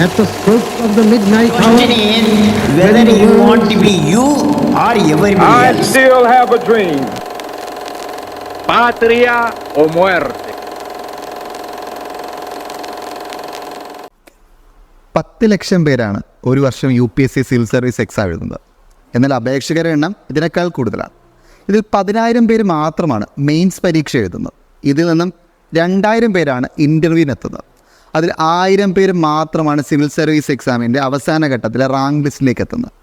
At the stroke of the midnight hour, Question is whether you want to be you or everybody I else. still have a dream. Patria o muerte. 10 ലക്ഷം പേരാണ് ഒരു വർഷം UPSC civil service exam എഴുതുന്നത്. എന്നാൽ അപേക്ഷകരുടെ എണ്ണം ഇതിനേക്കാൾ കൂടുതലാണ്. ഇതിൽ 10,000 പേര് മാത്രമാണ് മെയിൻസ് പരീക്ഷ എഴുതുന്നത്. ഇതിൽ നിന്നും 2,000 പേരാണ് ഇൻ്റർവ്യൂവിനെത്തുന്നത്. അതിൽ 1,000 പേര് മാത്രമാണ് സിവിൽ സർവീസ് എക്സാമിൻ്റെ അവസാന ഘട്ടത്തിലെ റാങ്ക് ലിസ്റ്റിലേക്ക് എത്തുന്നത്.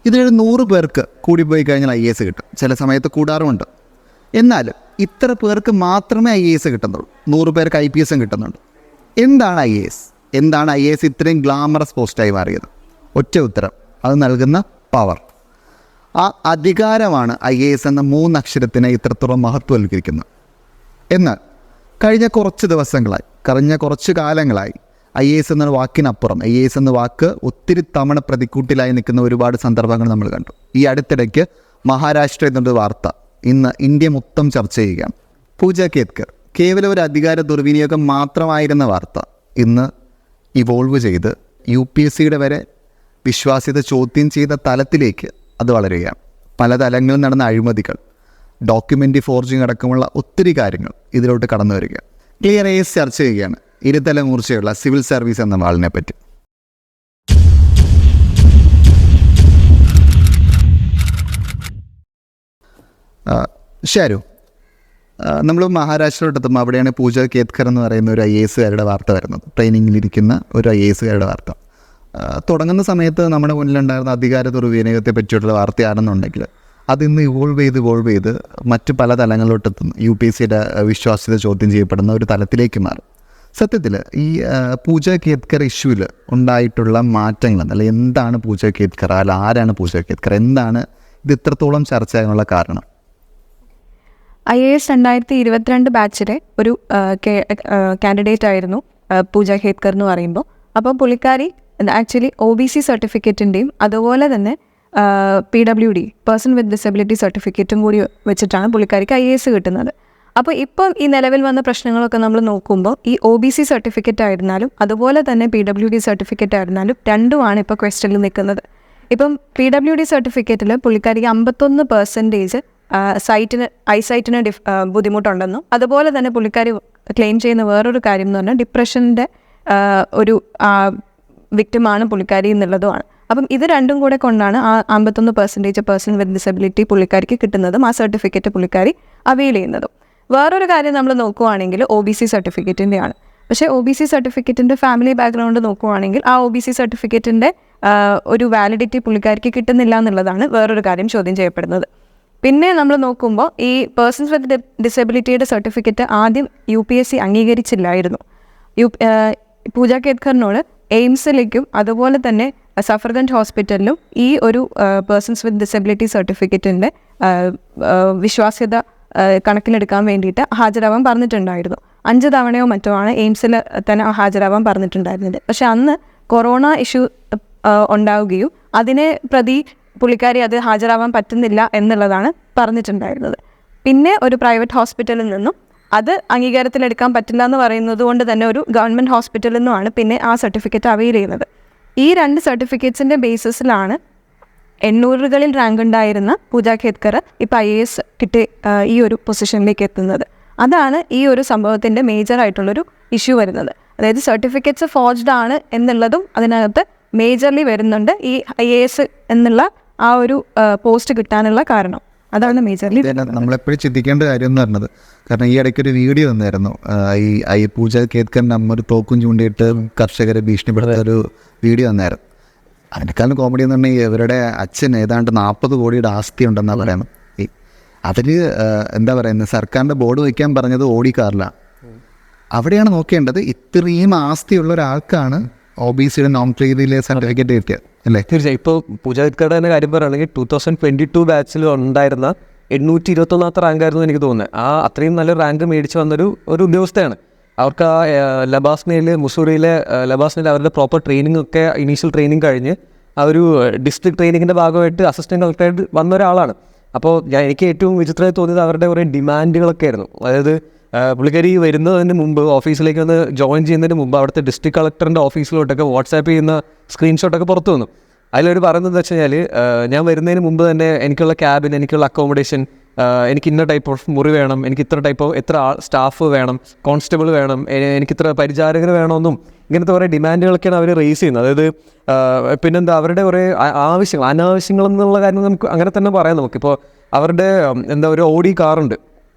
ഇതിലൊരു 100 പേർക്ക് കൂടിപ്പോയി കഴിഞ്ഞാൽ IAS കിട്ടും. ചില സമയത്ത് കൂടാറുമുണ്ട്. എന്നാലും ഇത്ര പേർക്ക് മാത്രമേ IAS കിട്ടുന്നുള്ളൂ. 100 പേർക്ക് IPS കിട്ടുന്നുണ്ട്. എന്താണ് IAS? എന്താണ് IAS ഇത്രയും ഗ്ലാമറസ് പോസ്റ്റായി മാറിയത്? ഒറ്റ ഉത്തരം, അത് നൽകുന്ന പവർ. ആ അധികാരമാണ് IAS എന്ന 3 അക്ഷരത്തിനെ ഇത്രത്തോളം മഹത്വവൽക്കരിക്കുന്നത്. എന്നാൽ കഴിഞ്ഞ കുറച്ച് ദിവസങ്ങളായി, കുറച്ച് കാലങ്ങളായി IAS എന്ന വാക്കിനപ്പുറം IAS എന്ന വാക്ക് ഒത്തിരി തവണ പ്രതിക്കൂട്ടിലായി നിൽക്കുന്ന ഒരുപാട് സന്ദർഭങ്ങൾ നമ്മൾ കണ്ടു. ഈ അടുത്തിടയ്ക്ക് മഹാരാഷ്ട്ര എന്നൊരു വാർത്ത ഇന്ന് ഇന്ത്യ മൊത്തം ചർച്ച ചെയ്യുകയാണ്. പൂജ കേത്കർ കേവലം ഒരു അധികാര ദുർവിനിയോഗം മാത്രമായിരുന്ന വാർത്ത ഇന്ന് ഇവോൾവ് ചെയ്ത് UPSCയുടെ വരെ വിശ്വാസ്യത ചോദ്യം ചെയ്ത തലത്തിലേക്ക് അത് വളരുകയാണ്. പല തലങ്ങളിൽ നടന്ന അഴിമതികൾ, ഡോക്യുമെൻ്റ് ഫോർജിങ് അടക്കമുള്ള ഒത്തിരി കാര്യങ്ങൾ ഇതിലോട്ട് കടന്നു വരിക. ക്ലിയർ IAS ചർച്ച ചെയ്യുകയാണ് ഇരുതല മൂർച്ചയുള്ള സിവിൽ സർവീസ് എന്ന വാളിനെ പറ്റി. ഷാരു, നമ്മൾ മഹാരാഷ്ട്രയിലോട്ടെത്തുമ്പോൾ അവിടെയാണ് പൂജ കേത്കർ എന്ന് പറയുന്ന ഒരു IASകാരുടെ വാർത്ത വരുന്നത്. ട്രെയിനിങ്ങിലിരിക്കുന്ന ഒരു IASകാരുടെ വാർത്ത. തുടങ്ങുന്ന സമയത്ത് നമ്മുടെ മുന്നിലുണ്ടായിരുന്ന അധികാര ദുർവിനിയോഗത്തെ പറ്റിയിട്ടുള്ള വാർത്തയാണെന്നുണ്ടെങ്കിൽ അതിന്ന് ഇവോൾവ് ചെയ്ത് മറ്റ് പല തലങ്ങളിലോട്ടെത്തുന്നു. UPSCയുടെ വിശ്വാസ്യത ചോദ്യം ചെയ്യപ്പെടുന്ന ഒരു തലത്തിലേക്ക് മാറും. സത്യത്തിൽ ഈ പൂജ കേത്കർ ഇഷ്യൂവിൽ ഉണ്ടായിട്ടുള്ള മാറ്റങ്ങൾ, അല്ല എന്താണ് പൂജ കേത്കർ, അല്ല ആരാണ് പൂജ കേത്കർ, എന്താണ് ഇത് ഇത്രത്തോളം ചർച്ചയാകാനുള്ള കാരണം? IAS 2022 ബാച്ചിലെ ഒരു കാൻഡിഡേറ്റ് ആയിരുന്നു പൂജ കേത്കർ എന്ന് പറയുമ്പോൾ. അപ്പോൾ പുള്ളിക്കാരി ആക്ച്വലി OBC സർട്ടിഫിക്കറ്റിൻ്റെയും അതുപോലെ തന്നെ PWD പേഴ്സൺ വിത്ത് ഡിസബിലിറ്റി സർട്ടിഫിക്കറ്റും കൂടി വെച്ചിട്ടാണ് പുള്ളിക്കാരിക്ക് IAS കിട്ടുന്നത്. അപ്പോൾ ഇപ്പം ഈ നിലവിൽ വന്ന പ്രശ്നങ്ങളൊക്കെ നമ്മൾ നോക്കുമ്പോൾ ഈ OBC സർട്ടിഫിക്കറ്റ് ആയിരുന്നാലും അതുപോലെ തന്നെ PWD സർട്ടിഫിക്കറ്റ് ആയിരുന്നാലും രണ്ടുമാണ് ഇപ്പോൾ ക്വസ്റ്റനിൽ നിൽക്കുന്നത്. ഇപ്പം PWD സർട്ടിഫിക്കറ്റിൽ പുള്ളിക്കാരിക്ക് 51% ഐസൈറ്റിന് ബുദ്ധിമുട്ടുണ്ടെന്നും അതുപോലെ തന്നെ പുള്ളിക്കാരി ക്ലെയിം ചെയ്യുന്ന വേറൊരു കാര്യം എന്ന് പറഞ്ഞാൽ ഡിപ്രഷൻ്റെ ഒരു വിക്റ്റിമാണ് പുള്ളിക്കാരി എന്നുള്ളതുമാണ്. അപ്പം ഇത് രണ്ടും കൂടെ കൊണ്ടാണ് ആ 51% പേഴ്സൺ വിത്ത് ഡിസബിലിറ്റി പുള്ളിക്കാരിക്ക് കിട്ടുന്നതും ആ സർട്ടിഫിക്കറ്റ് പുള്ളിക്കാരി അവെയിൽ ചെയ്യുന്നതും. വേറൊരു കാര്യം നമ്മൾ നോക്കുവാണെങ്കിൽ OBC സർട്ടിഫിക്കറ്റിൻ്റെയാണ്. പക്ഷേ OBC സർട്ടിഫിക്കറ്റിൻ്റെ ഫാമിലി ബാക്ക്ഗ്രൗണ്ട് നോക്കുവാണെങ്കിൽ ആ OBC സർട്ടിഫിക്കറ്റിൻ്റെ ഒരു വാലിഡിറ്റി പുള്ളിക്കാരിക്ക് കിട്ടുന്നില്ല എന്നുള്ളതാണ് വേറൊരു കാര്യം ചോദ്യം ചെയ്യപ്പെടുന്നത്. പിന്നെ നമ്മൾ നോക്കുമ്പോൾ ഈ പേഴ്സൺസ് വിത്ത് ഡിസബിലിറ്റിയുടെ സർട്ടിഫിക്കറ്റ് ആദ്യം UPSC അംഗീകരിച്ചില്ലായിരുന്നു. പൂജ കേത്കറിനോട് എയിംസിലേക്കും അതുപോലെ തന്നെ സഫർഗഞ്ച് ഹോസ്പിറ്റലിലും ഈ ഒരു പേഴ്സൺസ് വിത്ത് ഡിസബിലിറ്റി സർട്ടിഫിക്കറ്റിൻ്റെ വിശ്വാസ്യത കണക്കിലെടുക്കാൻ വേണ്ടിയിട്ട് ഹാജരാവാൻ പറഞ്ഞിട്ടുണ്ടായിരുന്നു. 5 തവണയോ മറ്റോ ആണ് എയിംസിൽ തന്നെ ഹാജരാവാൻ പറഞ്ഞിട്ടുണ്ടായിരുന്നത്. പക്ഷെ അന്ന് കൊറോണ ഇഷ്യൂ ഉണ്ടാവുകയും അതിനെ പ്രതി പുള്ളിക്കാരി അത് ഹാജരാവാൻ പറ്റുന്നില്ല എന്നുള്ളതാണ് പറഞ്ഞിട്ടുണ്ടായിരുന്നത്. പിന്നെ ഒരു പ്രൈവറ്റ് ഹോസ്പിറ്റലിൽ നിന്നും അത് അംഗീകാരത്തിലെടുക്കാൻ പറ്റില്ല എന്ന് പറയുന്നത് കൊണ്ട് തന്നെ ഒരു ഗവൺമെൻറ് ഹോസ്പിറ്റലിൽ നിന്നുമാണ് പിന്നെ ആ സർട്ടിഫിക്കറ്റ് അവെയിൽ ചെയ്യുന്നത്. ഈ 2 സർട്ടിഫിക്കറ്റ്സിൻ്റെ ബേസിസിലാണ് 800കളിൽ റാങ്ക് ഉണ്ടായിരുന്ന പൂജ കേത്കർ ഇപ്പോൾ IAS കിട്ടി ഈ ഒരു പൊസിഷനിലേക്ക് എത്തുന്നത്. അതാണ് ഈ ഒരു സംഭവത്തിൻ്റെ മേജറായിട്ടുള്ളൊരു ഇഷ്യൂ വരുന്നത്. അതായത് സർട്ടിഫിക്കറ്റ്സ് ഫോർജ്ഡ് ആണ് എന്നുള്ളതും അതിനകത്ത് മേജർലി വരുന്നുണ്ട്. ഈ IAS എന്നുള്ള ആ ഒരു പോസ്റ്റ് കിട്ടാനുള്ള കാരണം അതാണ് മേജർലി. നമ്മളെപ്പോഴും ചിന്തിക്കേണ്ട കാര്യം എന്ന് പറഞ്ഞത്, കാരണം ഈ ഇടയ്ക്കൊരു വീഡിയോ വന്നായിരുന്നു, ഈ പൂജ കേത്കറിൻ്റെ അമ്മ ഒരു തോക്കും ചൂണ്ടിയിട്ട് കർഷകരെ ഭീഷണിപ്പെടുത്ത ഒരു വീഡിയോ വന്നായിരുന്നു. അതിനേക്കാളും കോമഡി എന്ന് പറഞ്ഞാൽ ഇവരുടെ അച്ഛൻ ഏതാണ്ട് 40 കോടിയുടെ ആസ്തി ഉണ്ടെന്നാണ് പറയുന്നത്. അതിൽ എന്താ പറയുന്നത്, സർക്കാരിൻ്റെ ബോർഡ് വയ്ക്കാൻ പറഞ്ഞത് ഓടി കാറിലാണ്. അവിടെയാണ് നോക്കേണ്ടത്. ഇത്രയും ആസ്തിയുള്ള ഒരാൾക്കാണ് OBCയുടെ നോം ട്രീതിയിലെ സർട്ടിഫിക്കറ്റ് കിട്ടിയത് അല്ലേ? തീർച്ചയായും. ഇപ്പോൾ പൂജ കേത്കറുടെ തന്നെ കാര്യം പറയുകയാണെങ്കിൽ 2022 ബാച്ചിൽ ഉണ്ടായിരുന്ന 821 റാങ്കായിരുന്നു എനിക്ക് തോന്നുന്നത്. ആ അത്രയും നല്ല റാങ്ക് മേടിച്ച് വന്നൊരു ഉദ്യോഗസ്ഥയാണ്. അവർക്ക് ആ ലബാസ്നയിൽ, മുസൂറിയിലെ ലബാസ്നയിൽ അവരുടെ പ്രോപ്പർ ട്രെയിനിങ് ഒക്കെ, ഇനീഷ്യൽ ട്രെയിനിങ് കഴിഞ്ഞ് ആ ഒരു ഡിസ്ട്രിക്ട് ട്രെയിനിങ്ങിൻ്റെ ഭാഗമായിട്ട് അസിസ്റ്റൻറ്റ് കളക്ടറായിട്ട് വന്ന ഒരാളാണ്. അപ്പോൾ എനിക്ക് ഏറ്റവും വിചിത്രമായി തോന്നിയത് അവരുടെ കുറേ ഡിമാൻഡുകളൊക്കെ ആയിരുന്നു. അതായത് പുള്ളിക്കാരി വരുന്നതിന് മുമ്പ് ഓഫീസിലേക്ക് ഒന്ന് ജോയിൻ ചെയ്യുന്നതിന് മുമ്പ് അവിടുത്തെ ഡിസ്ട്രിക്ട് കളക്ടറിൻ്റെ ഓഫീസിലോട്ടൊക്കെ വാട്സാപ്പ് ചെയ്യുന്ന സ്ക്രീൻഷോട്ടൊക്കെ പുറത്തു വന്നു. അതിലൊരു പറയുന്നത് വെച്ച് കഴിഞ്ഞാൽ, ഞാൻ വരുന്നതിന് മുമ്പ് തന്നെ എനിക്കുള്ള ക്യാബിൻ, എനിക്കുള്ള അക്കോമഡേഷൻ, എനിക്ക് ഇന്ന ടൈപ്പ് ഓഫ് മുറി വേണം, എനിക്ക് ഇത്ര ടൈപ്പ് ഓഫ് എത്ര സ്റ്റാഫ് വേണം, കോൺസ്റ്റബിൾ വേണം, എനിക്കിത്ര പരിചാരകർ വേണമെന്നും ഇങ്ങനത്തെ കുറേ ഡിമാൻഡുകളൊക്കെയാണ് അവർ റേസ് ചെയ്യുന്നത്. അതായത് പിന്നെന്താ അവരുടെ കുറേ ആവശ്യങ്ങൾ, അനാവശ്യങ്ങൾ എന്നുള്ള കാര്യം നമുക്ക് അങ്ങനെ തന്നെ പറയാം. നമുക്കിപ്പോൾ അവരുടെ എന്താ ഒരു ഓഡി കാറുണ്ട്.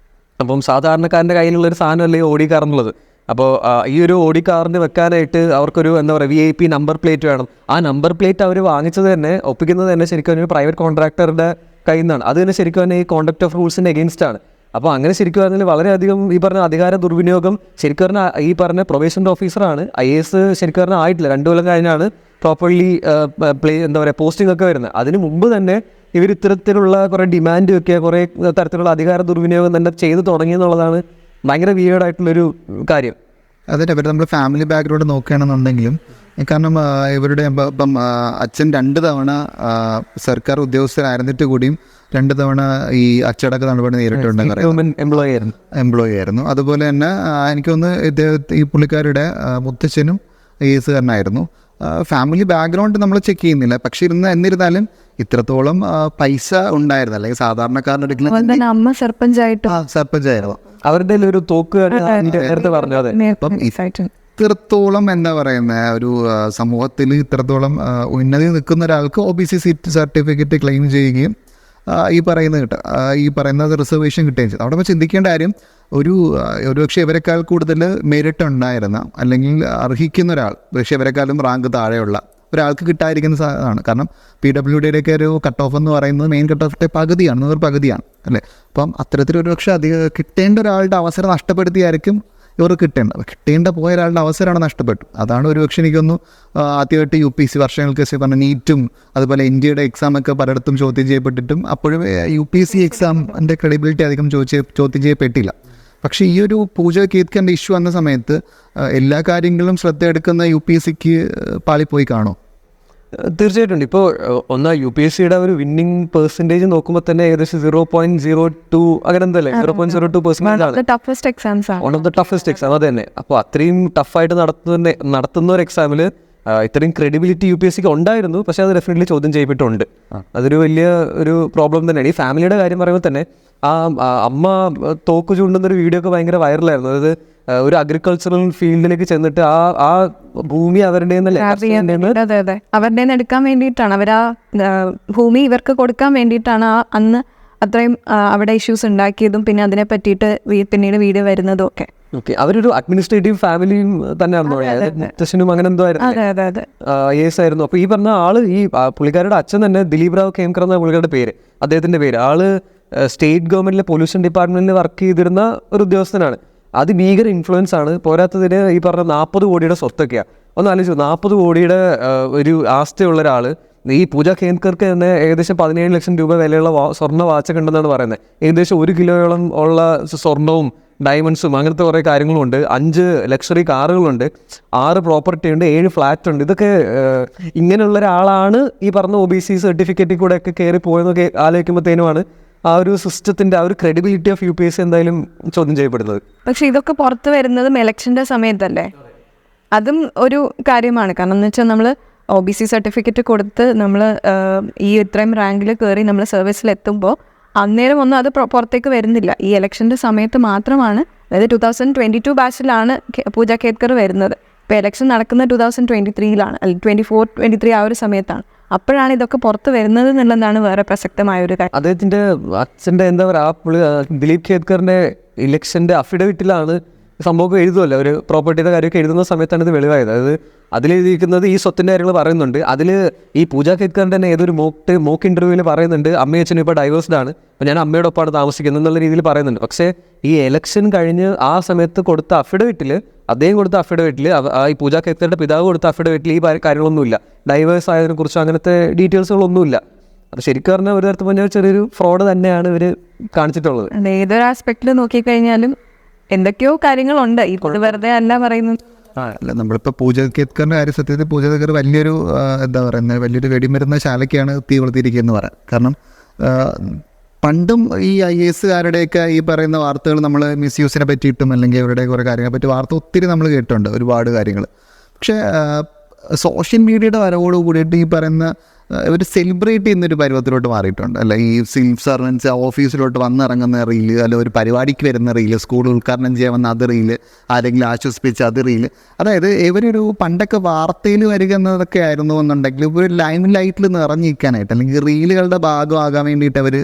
അപ്പം സാധാരണക്കാരൻ്റെ കയ്യിലുള്ളൊരു സാധനമല്ലേ ഈ ഓഡി കാർ എന്നുള്ളത്. അപ്പോൾ ഈ ഒരു ഓഡി കാറിന് വെക്കാനായിട്ട് അവർക്കൊരു എന്താ പറയുക VIP നമ്പർ പ്ലേറ്റ് വേണം. ആ നമ്പർ പ്ലേറ്റ് അവർ വാങ്ങിച്ചത് തന്നെ, ഒപ്പിക്കുന്നത് തന്നെ ശരിക്കും ഒരു പ്രൈവറ്റ് കോൺട്രാക്ടറുടെ കയ്യിൽ നിന്നാണ്. അത് തന്നെ ശരിക്കും തന്നെ ഈ കോണ്ടക്ട് ഓഫ് റൂൾസിന് എഗെയിൻസ്റ്റ് ആണ്. അപ്പോൾ അങ്ങനെ ശരിക്കും പറഞ്ഞാൽ വളരെയധികം ഈ പറഞ്ഞ അധികാര ദുർവിനിയോഗം ശരിക്കും പറഞ്ഞാൽ ഈ പറഞ്ഞ പ്രൊബേഷൻ്റെ ഓഫീസറാണ്. IAS ശരിക്കും പറഞ്ഞാൽ ആയിട്ടില്ല, 2 കൊല്ലം കഴിഞ്ഞാണ് പ്രോപ്പർലി എന്താ പറയുക പോസ്റ്റിംഗ് ഒക്കെ വരുന്നത്. അതിന് മുമ്പ് തന്നെ ഇവർ ഇത്തരത്തിലുള്ള കുറേ ഡിമാൻഡ് ഒക്കെ കുറേ തരത്തിലുള്ള അധികാര ദുർവിനിയോഗം തന്നെ ചെയ്തു തുടങ്ങിയെന്നുള്ളതാണ് ഭയങ്കര വിയേർഡായിട്ടുള്ളൊരു കാര്യം. അതെ, ഇവർ നമ്മൾ ഫാമിലി ബാക്ക്ഗ്രൗണ്ട് നോക്കുകയാണെന്നുണ്ടെങ്കിലും, കാരണം ഇവരുടെ ഇപ്പം അച്ഛൻ 2 തവണ സർക്കാർ ഉദ്യോഗസ്ഥരായിരുന്നിട്ട് കൂടിയും 2 തവണ ഈ അച്ചടക്ക നടപടി നേരിട്ടുണ്ടെന്ന് എംപ്ലോയി ആയിരുന്നു. അതുപോലെ തന്നെ എനിക്കൊന്ന് ഈ പുള്ളിക്കാരുടെ മുത്തച്ഛനും IAS-കാരനായിരുന്നു. ഫാമിലി ബാക്ക്ഗ്രൗണ്ട് നമ്മൾ ചെക്ക് ചെയ്യുന്നില്ല, പക്ഷെ എന്നിരുന്നാലും ഇത്രത്തോളം പൈസ ഉണ്ടായിരുന്നു, അല്ലെങ്കിൽ സാധാരണക്കാരൻ്റെ അമ്മ സർപ്പഞ്ചായിരുന്നു. അവരുടെ ഒരു തോക്ക് നേരത്തെ പറഞ്ഞു. അതെ, അപ്പം ഇത്രത്തോളം എന്താ പറയുന്ന ഒരു സമൂഹത്തിൽ ഇത്രത്തോളം ഉന്നതി നിൽക്കുന്ന ഒരാൾക്ക് OBC സീറ്റ് സർട്ടിഫിക്കറ്റ് ക്ലെയിം ചെയ്യുകയും ഈ പറയുന്നത് റിസർവേഷൻ കിട്ടുകയും ചെയ്തു. അവിടെ ഇപ്പോൾ ചിന്തിക്കേണ്ട കാര്യം, ഒരുപക്ഷെ ഇവരെക്കാൾ കൂടുതൽ മെറിറ്റ് ഉണ്ടായിരുന്ന അല്ലെങ്കിൽ അർഹിക്കുന്ന ഒരാൾ, പക്ഷേ ഇവരെക്കാളും റാങ്ക് താഴെയുള്ള ഒരാൾക്ക് കിട്ടാതിരിക്കുന്ന സാധനമാണ്. കാരണം PWDയുടെയൊക്കെ ഒരു കട്ട് ഓഫ് എന്ന് പറയുന്നത് മെയിൻ കട്ട് ഓഫിൻ്റെ പകുതിയാണ് അല്ലേ. അപ്പം അത്തരത്തിലൊരു പക്ഷേ കിട്ടേണ്ട ഒരാളുടെ അവസരം നഷ്ടപ്പെടുത്തിയായിരിക്കും ഇവർ കിട്ടേണ്ട പോയ ഒരാളുടെ അവസരമാണ് നഷ്ടപ്പെട്ടു. അതാണ് ഒരുപക്ഷെ എനിക്കൊന്നു ആദ്യമായിട്ട് UPSC വർഷങ്ങൾക്ക് ശേഷം പറഞ്ഞ നീറ്റും അതുപോലെ NDAയുടെ എക്സാമൊക്കെ പലയിടത്തും ചോദ്യം ചെയ്യപ്പെട്ടിട്ടും അപ്പോഴും UPSC എക്സാമിൻ്റെ ക്രെഡിബിലിറ്റി അധികം ചോദ്യം ചെയ്യപ്പെട്ടില്ല. പക്ഷേ ഈ ഒരു പൂജ കേത്കറിൻ്റെ ഇഷ്യൂ വന്ന സമയത്ത് എല്ലാ കാര്യങ്ങളും ശ്രദ്ധ എടുക്കുന്ന UPSCക്ക് പാളിപ്പോയി കാണോ? തീർച്ചയായിട്ടും. ഇപ്പോൾ UPSCയുടെ ഒരു വിന്നിങ് പെർസെൻറ്റേജ് നോക്കുമ്പോൾ തന്നെ ഏകദേശം 0.02 അങ്ങനെ എന്തല്ലേ 0.02% ആണ്. One of the toughest exam. അത് തന്നെ. അപ്പോൾ അത്രയും ടഫായിട്ട് നടത്തുന്ന ഒരു എക്സാമിൽ ഇത്രയും ക്രെഡിബിലിറ്റി UPSCക്ക് ഉണ്ടായിരുന്നു, പക്ഷേ അത് ഡെഫിനറ്റ്ലി ചോദ്യം ചെയ്യപ്പെട്ടുണ്ട്. അതൊരു വലിയ ഒരു പ്രോബ്ലം തന്നെയാണ്. ഈ ഫാമിലിയുടെ കാര്യം പറയുമ്പോൾ തന്നെ അമ്മ തോക്ക് ചൂണ്ടുന്നൊരു വീഡിയോ ഒക്കെ ഭയങ്കര വൈറലായിരുന്നു. അതായത് ഒരു അഗ്രികൾച്ചറൽ ഫീൽഡിലേക്ക് ചെന്നിട്ട് ആ ഭൂമി അവരുടെ എടുക്കാൻ വേണ്ടിയിട്ടാണ്, അവരാ ഭൂമി ഇവർക്ക് കൊടുക്കാൻ വേണ്ടിയിട്ടാണ് അന്ന് അത്രയും അവിടെ ഇഷ്യൂസ് ഉണ്ടാക്കിയതും പിന്നെ അതിനെ പറ്റിയിട്ട് പിന്നീട് വീഡിയോ വരുന്നതും ഒക്കെ. ഓക്കെ, അവരൊരു അഡ്മിനിസ്ട്രേറ്റീവ് ഫാമിലിയും തന്നെയായിരുന്നു. മുത്തശ്ശനും അങ്ങനെ എന്തോ ആയിരുന്നു, IAS ആയിരുന്നു. അപ്പോൾ ഈ പറഞ്ഞ ആള്, ഈ പുള്ളിക്കാരുടെ അച്ഛൻ തന്നെ ദിലീപ് റാവ് ഖേംകർ എന്ന പുള്ളിക്കാരുടെ പേര്, അദ്ദേഹത്തിൻ്റെ പേര്. ആള് സ്റ്റേറ്റ് ഗവൺമെൻറ്റിലെ പൊല്യൂഷൻ ഡിപ്പാർട്ട്മെൻറ്റിൽ വർക്ക് ചെയ്തിരുന്ന ഒരു ഉദ്യോഗസ്ഥനാണ്. അതിഭീകര ഇൻഫ്ലുവൻസ് ആണ്. പോരാത്തതിന് ഈ പറഞ്ഞ 40 കോടിയുടെ സ്വത്തൊക്കെയാണ്. ഒന്ന് ആലോചിച്ചു, 40 കോടിയുടെ ഒരു ആസ്തിയുള്ള ഒരാൾ. ഈ പൂജ ഖേംകർക്ക് തന്നെ ഏകദേശം 17 ലക്ഷം രൂപ വിലയുള്ള സ്വർണ്ണ വാച്ചൊക്കെ ഉണ്ടെന്നാണ് പറയുന്നത്. ഏകദേശം 1 കിലോയോളം ഉള്ള സ്വർണവും ഡയമണ്ട്സും അങ്ങനത്തെ കുറേ കാര്യങ്ങളുമുണ്ട്. 5 ലക്ഷറി കാറുകളുണ്ട്, 6 പ്രോപ്പർട്ടി ഉണ്ട്, 7 ഫ്ലാറ്റ് ഉണ്ട്. ഇതൊക്കെ ഇങ്ങനെയുള്ള ഒരാളാണ് ഈ പറഞ്ഞ OBC സർട്ടിഫിക്കറ്റിൽ കൂടെ ഒക്കെ കയറി പോയെന്നൊക്കെ ആലോചിക്കുമ്പോഴത്തേനുമാണ് ആ ഒരു സിസ്റ്റത്തിൻ്റെ ആ ഒരു ക്രെഡിബിലിറ്റി ഓഫ് UPSC എന്തായാലും ചോദ്യം ചെയ്യപ്പെടുന്നത്. പക്ഷെ ഇതൊക്കെ പുറത്ത് വരുന്നതും ഇലക്ഷൻ്റെ സമയത്തല്ലേ, അതും ഒരു കാര്യമാണ്. കാരണം എന്ന് വെച്ചാൽ നമ്മൾ OBC സർട്ടിഫിക്കറ്റ് കൊടുത്ത് നമ്മൾ ഈ ഇത്രയും റാങ്കിൽ കയറി നമ്മൾ സർവീസിൽ എത്തുമ്പോൾ അന്നേരം ഒന്നും അത് പുറത്തേക്ക് വരുന്നില്ല. ഈ ഇലക്ഷൻ്റെ സമയത്ത് മാത്രമാണ്, അതായത് 2022 ബാച്ചിലാണ് പൂജ ഖേത്കർ വരുന്നത്. ഇപ്പോൾ ഇലക്ഷൻ നടക്കുന്ന 2023-ലാണ്, അല്ലെങ്കിൽ 24-23 ആ ഒരു സമയത്താണ്. അപ്പോഴാണ് ഇതൊക്കെ പുറത്ത് വരുന്നത് എന്നുള്ളതാണ് വേറെ പ്രസക്തമായ ഒരു കാര്യം. അദ്ദേഹത്തിൻ്റെ അച്ഛൻ്റെ എന്താ പറയുക, ദിലീപ് ഖേത്കറിൻ്റെ ഇലക്ഷൻ്റെ അഫിഡവിറ്റിലാണ് സംഭവം എഴുതുമല്ലോ, ഒരു പ്രോപ്പർട്ടിയുടെ കാര്യമൊക്കെ എഴുതുന്ന സമയത്താണ് ഇത് വെളിവായത്. അതായത് അതിലെഴുതിയിരിക്കുന്നത് ഈ സ്വത്തിൻ്റെ കാര്യങ്ങൾ പറയുന്നുണ്ട്. അതിൽ ഈ പൂജ ഖേത്കറിൻ്റെ തന്നെ ഏതൊരു മോക്ക് ഇൻ്റർവ്യൂവിൽ പറയുന്നുണ്ട്, അമ്മയും അച്ഛനും ഇപ്പോൾ ഡൈവേഴ്സ്ഡ് ആണ്, അപ്പോൾ ഞാൻ അമ്മയുടെ ഒപ്പമാണ് താമസിക്കുന്നത് എന്നുള്ള രീതിയിൽ പറയുന്നുണ്ട്. പക്ഷേ ഈ ഇലക്ഷൻ കഴിഞ്ഞ് ആ സമയത്ത് കൊടുത്ത അഫിഡവിറ്റിൽ, അദ്ദേഹം കൊടുത്ത അഫിഡവിറ്റിൽ, ഈ പൂജ ഖേത്കറുടെ പിതാവ് കൊടുത്ത അഫിഡവിറ്റിൽ ഈ കാര്യങ്ങളൊന്നുമില്ല, ഡൈവേഴ്സ് ആയതിനെക്കുറിച്ച് അങ്ങനത്തെ ഡീറ്റെയിൽസുകളൊന്നുമില്ല. അപ്പോൾ ശരിക്കും പറഞ്ഞാൽ ഒരു തരത്തിൽ പറഞ്ഞാൽ ചെറിയൊരു ഫ്രോഡ് തന്നെയാണ് ഇവർ കാണിച്ചിട്ടുള്ളത്. ഏതൊരു ആസ്പെക്റ്റിൽ നോക്കിക്കഴിഞ്ഞാലും എന്തൊക്കെയോ കാര്യങ്ങളുണ്ട്, ഇപ്പോൾ വെറുതെ അല്ല പറയുന്നത്. അല്ല, നമ്മളിപ്പോൾ പൂജ ഖേത്കറിൻ്റെ കാര്യം, സത്യത്തിൽ പൂജ ഖേത്കർ വലിയൊരു എന്താ പറയുന്നത്, വലിയൊരു വെടിമരുന്ന ശാലയ്ക്കാണ് തീ കൊളുത്തിയിരിക്കുകയെന്ന് പറയാം. കാരണം പണ്ടും ഈ IAS-കാരുടെയൊക്കെ ഈ പറയുന്ന വാർത്തകൾ നമ്മൾ മിസ്യൂസിനെ പറ്റിയിട്ടും അല്ലെങ്കിൽ അവരുടെ കുറേ കാര്യങ്ങളെ പറ്റി വാർത്ത ഒത്തിരി നമ്മൾ കേട്ടിട്ടുണ്ട്, ഒരുപാട് കാര്യങ്ങൾ. പക്ഷേ സോഷ്യൽ മീഡിയയുടെ വരവോട് കൂടിയിട്ട് ഈ പറയുന്ന ഒരു സെലിബ്രേറ്റ് ചെയ്യുന്നൊരു പരുവത്തിലോട്ട് മാറിയിട്ടുണ്ട് അല്ല. ഈ സിവിൽ സർവൻസ് ഓഫീസിലോട്ട് വന്നിറങ്ങുന്ന റീല്, അല്ല ഒരു പരിപാടിക്ക് വരുന്ന റീല്, സ്കൂൾ ഉദ്ഘാടനം ചെയ്യാൻ വന്ന അത് റീല്, ആരെങ്കിലും ആശ്വസിപ്പിച്ച് അത് റീല്. അതായത് ഇവരൊരു പണ്ടൊക്കെ വാർത്തയിൽ വരിക എന്നതൊക്കെ ആയിരുന്നു എന്നുണ്ടെങ്കിൽ ഒരു ലൈം ലൈറ്റിൽ നിറഞ്ഞിരിക്കാനായിട്ട് അല്ലെങ്കിൽ റീലുകളുടെ ഭാഗമാകാൻ വേണ്ടിയിട്ട് അവർ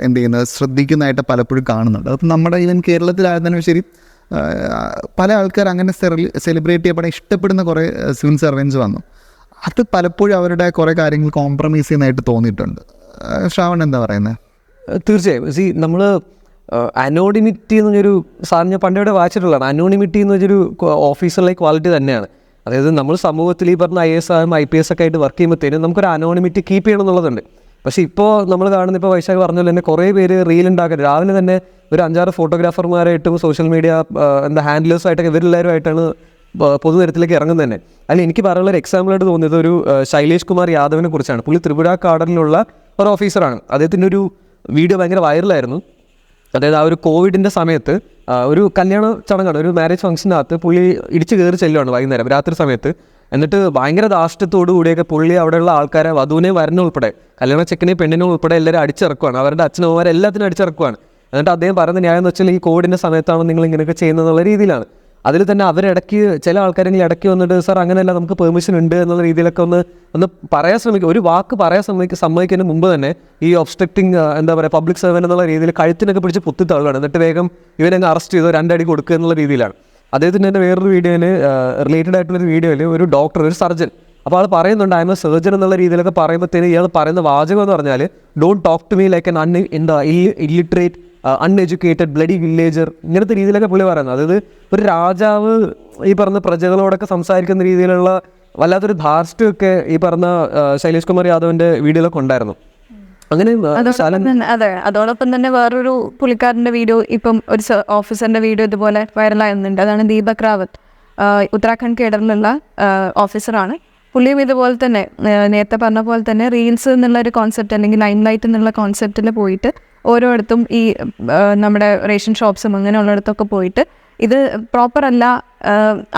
എന്ത് ചെയ്യുന്നത് ശ്രദ്ധിക്കുന്നതായിട്ട് പലപ്പോഴും കാണുന്നുണ്ട്. അപ്പം നമ്മുടെ ഈവൻ കേരളത്തിലായിരുന്നാലും ശരി പല ആൾക്കാർ അങ്ങനെ സെലിബ്രേറ്റ് ചെയ്യപ്പെടാൻ ഇഷ്ടപ്പെടുന്ന കുറേ സിവിൽ സർവൻസ് വന്നു. അത് പലപ്പോഴും അവരുടെ കുറേ കാര്യങ്ങൾ കോംപ്രമൈസ് ചെയ്യുന്നതായിട്ട് തോന്നിയിട്ടുണ്ട്. ശ്രാവൺ എന്താ പറയുന്നത്? തീർച്ചയായും നമ്മൾ അനോണിമിറ്റി എന്നൊരു സാധനം ഞാൻ പണ്ടവിടെ വായിച്ചിട്ടുള്ളതാണ്. അനോണിമിറ്റി എന്ന് വെച്ചൊരു ഓഫീസറിലെ ക്വാളിറ്റി തന്നെയാണ്. അതായത് നമ്മൾ സമൂഹത്തിൽ ഈ പറഞ്ഞ IAS ആയും IPS ഒക്കെ ആയിട്ട് വർക്ക് ചെയ്യുമ്പോഴത്തേനും നമുക്കൊരു അനോണിമിറ്റി കീപ്പ് ചെയ്യണം എന്നുള്ളതുണ്ട്. പക്ഷേ ഇപ്പോൾ നമ്മൾ കാണുന്ന ഇപ്പോൾ വൈശാഖ് പറഞ്ഞ പോലെ തന്നെ കുറേ പേര് റീൽ ഉണ്ടാക്കാൻ രാവിലെ തന്നെ ഒരു 5-6 ഫോട്ടോഗ്രാഫർമാരായിട്ടും സോഷ്യൽ മീഡിയ ഹാൻഡിലേഴ്സായിട്ടൊക്കെ ഇവരെല്ലാവരുമായിട്ടാണ് പൊതുനിരത്തിലേക്ക് ഇറങ്ങുന്നത് തന്നെ. അതിൽ എനിക്ക് പറയാനുള്ള ഒരു എക്സാമ്പിളായിട്ട് തോന്നിയത് ഒരു ശൈലേഷ് കുമാർ യാദവിനെ കുറിച്ചാണ്. പുള്ളി ത്രിപുര കാർഡനിലുള്ള ഒരു ഓഫീസറാണ്. അദ്ദേഹത്തിൻ്റെ ഒരു വീഡിയോ ഭയങ്കര വൈറലായിരുന്നു. അതായത് ആ ഒരു കോവിഡിൻ്റെ സമയത്ത് ഒരു കല്യാണ ചടങ്ങാണ്, ഒരു മാരേജ് ഫംഗ്ഷനകത്ത് പുള്ളി ഇടിച്ച് കയറി ചെല്ലുവാണ് വൈകുന്നേരം രാത്രി സമയത്ത്. എന്നിട്ട് ഭയങ്കര ധാർഷ്ട്യത്തോടു കൂടിയൊക്കെ പുള്ളി അവിടെയുള്ള ആൾക്കാരെ വധുവിനെ വരനെ ഉൾപ്പെടെ കല്യാണ ചെക്കനെ പെണ്ണിനെ ഉൾപ്പെടെ എല്ലാവരും അടിച്ചിറക്കുവാണ്, അവരുടെ അച്ഛനമ്മമാരെ എല്ലാത്തിനും അടിച്ചിറക്കുവാണ്. എന്നിട്ട് അദ്ദേഹം പറയുന്ന ന്യായം എന്ന് വെച്ചാൽ ഈ കോവിഡിൻ്റെ സമയത്താണ് നിങ്ങൾ ഇങ്ങനെയൊക്കെ ചെയ്യുന്നതെന്നുള്ള രീതിയിലാണ്. അതിൽ തന്നെ അവരിടയ്ക്ക് ചില ആൾക്കാരെങ്കിലും ഇടയ്ക്ക് വന്നിട്ട് സാർ അങ്ങനെയല്ല നമുക്ക് പെർമിഷൻ ഉണ്ട് എന്നുള്ള രീതിയിലൊക്കെ ഒന്ന് പറയാൻ ശ്രമിക്കും. ഒരു വാക്ക് പറയാൻ സമ്മതിക്കുന്നതിന് മുമ്പ് തന്നെ ഈ ഒബ്സ്ട്രക്റ്റിംഗ് എന്താ പറയുക പബ്ലിക് സർവൻ എന്നുള്ള രീതിയിൽ കഴുത്തിനൊക്കെ പിടിച്ച് പൊത്തിത്തള്ളുകയാണ്. എന്നിട്ട് വേഗം ഇവനങ്ങ് അറസ്റ്റ് ചെയ്തോ 2 അടി കൊടുക്കുക എന്നുള്ള രീതിയിലാണ്. അദ്ദേഹത്തിൻ്റെ തന്നെ വേറൊരു വീഡിയോയിൽ റിലേറ്റഡ് ആയിട്ടുള്ളൊരു വീഡിയോയിൽ ഒരു ഡോക്ടർ, ഒരു സർജൻ, അപ്പോൾ ആൾ പറയുന്നുണ്ട് ഐ എം എ സർജൻ എന്നുള്ള രീതിയിലൊക്കെ പറയുമ്പോഴത്തേന് ഇയാൾ പറയുന്ന വാചകം എന്ന് പറഞ്ഞാൽ don't talk to me like an illiterate uneducated bloody villager, ഇങ്ങനത്തെ രീതിയിലൊക്കെ പുള്ളി പറയുന്നത്. അതായത് ഒരു രാജാവ് ഈ പറഞ്ഞ പ്രജകളോടൊക്കെ സംസാരിക്കുന്ന രീതിയിലുള്ള വല്ലാത്തൊരു ധാർഷ്ട്യമൊക്കെ ഈ പറഞ്ഞ ശൈലേഷ് കുമാർ യാദവിൻ്റെ വീഡിയോയിലൊക്കെ ഉണ്ടായിരുന്നു. അങ്ങനെ അതെ, അതോടൊപ്പം തന്നെ വേറൊരു പുള്ളിക്കാരൻ്റെ വീഡിയോ ഇപ്പം ഒരു ഓഫീസറിൻ്റെ വീഡിയോ ഇതുപോലെ വൈറലാകുന്നുണ്ട്. അതാണ് ദീപക് റാവത്ത്, ഉത്തരാഖണ്ഡ് കേഡറിലുള്ള ഓഫീസറാണ്. പുള്ളിയും ഇതുപോലെ തന്നെ നേരത്തെ പറഞ്ഞ പോലെ തന്നെ റീൽസ് എന്നുള്ളൊരു കോൺസെപ്റ്റ് അല്ലെങ്കിൽ ലൈം ലൈറ്റ് എന്നുള്ള കോൺസെപ്റ്റിൽ പോയിട്ട് ഓരോയിടത്തും ഈ നമ്മുടെ റേഷൻ ഷോപ്സും അങ്ങനെയുള്ളിടത്തൊക്കെ പോയിട്ട് ഇത് പ്രോപ്പർ അല്ല,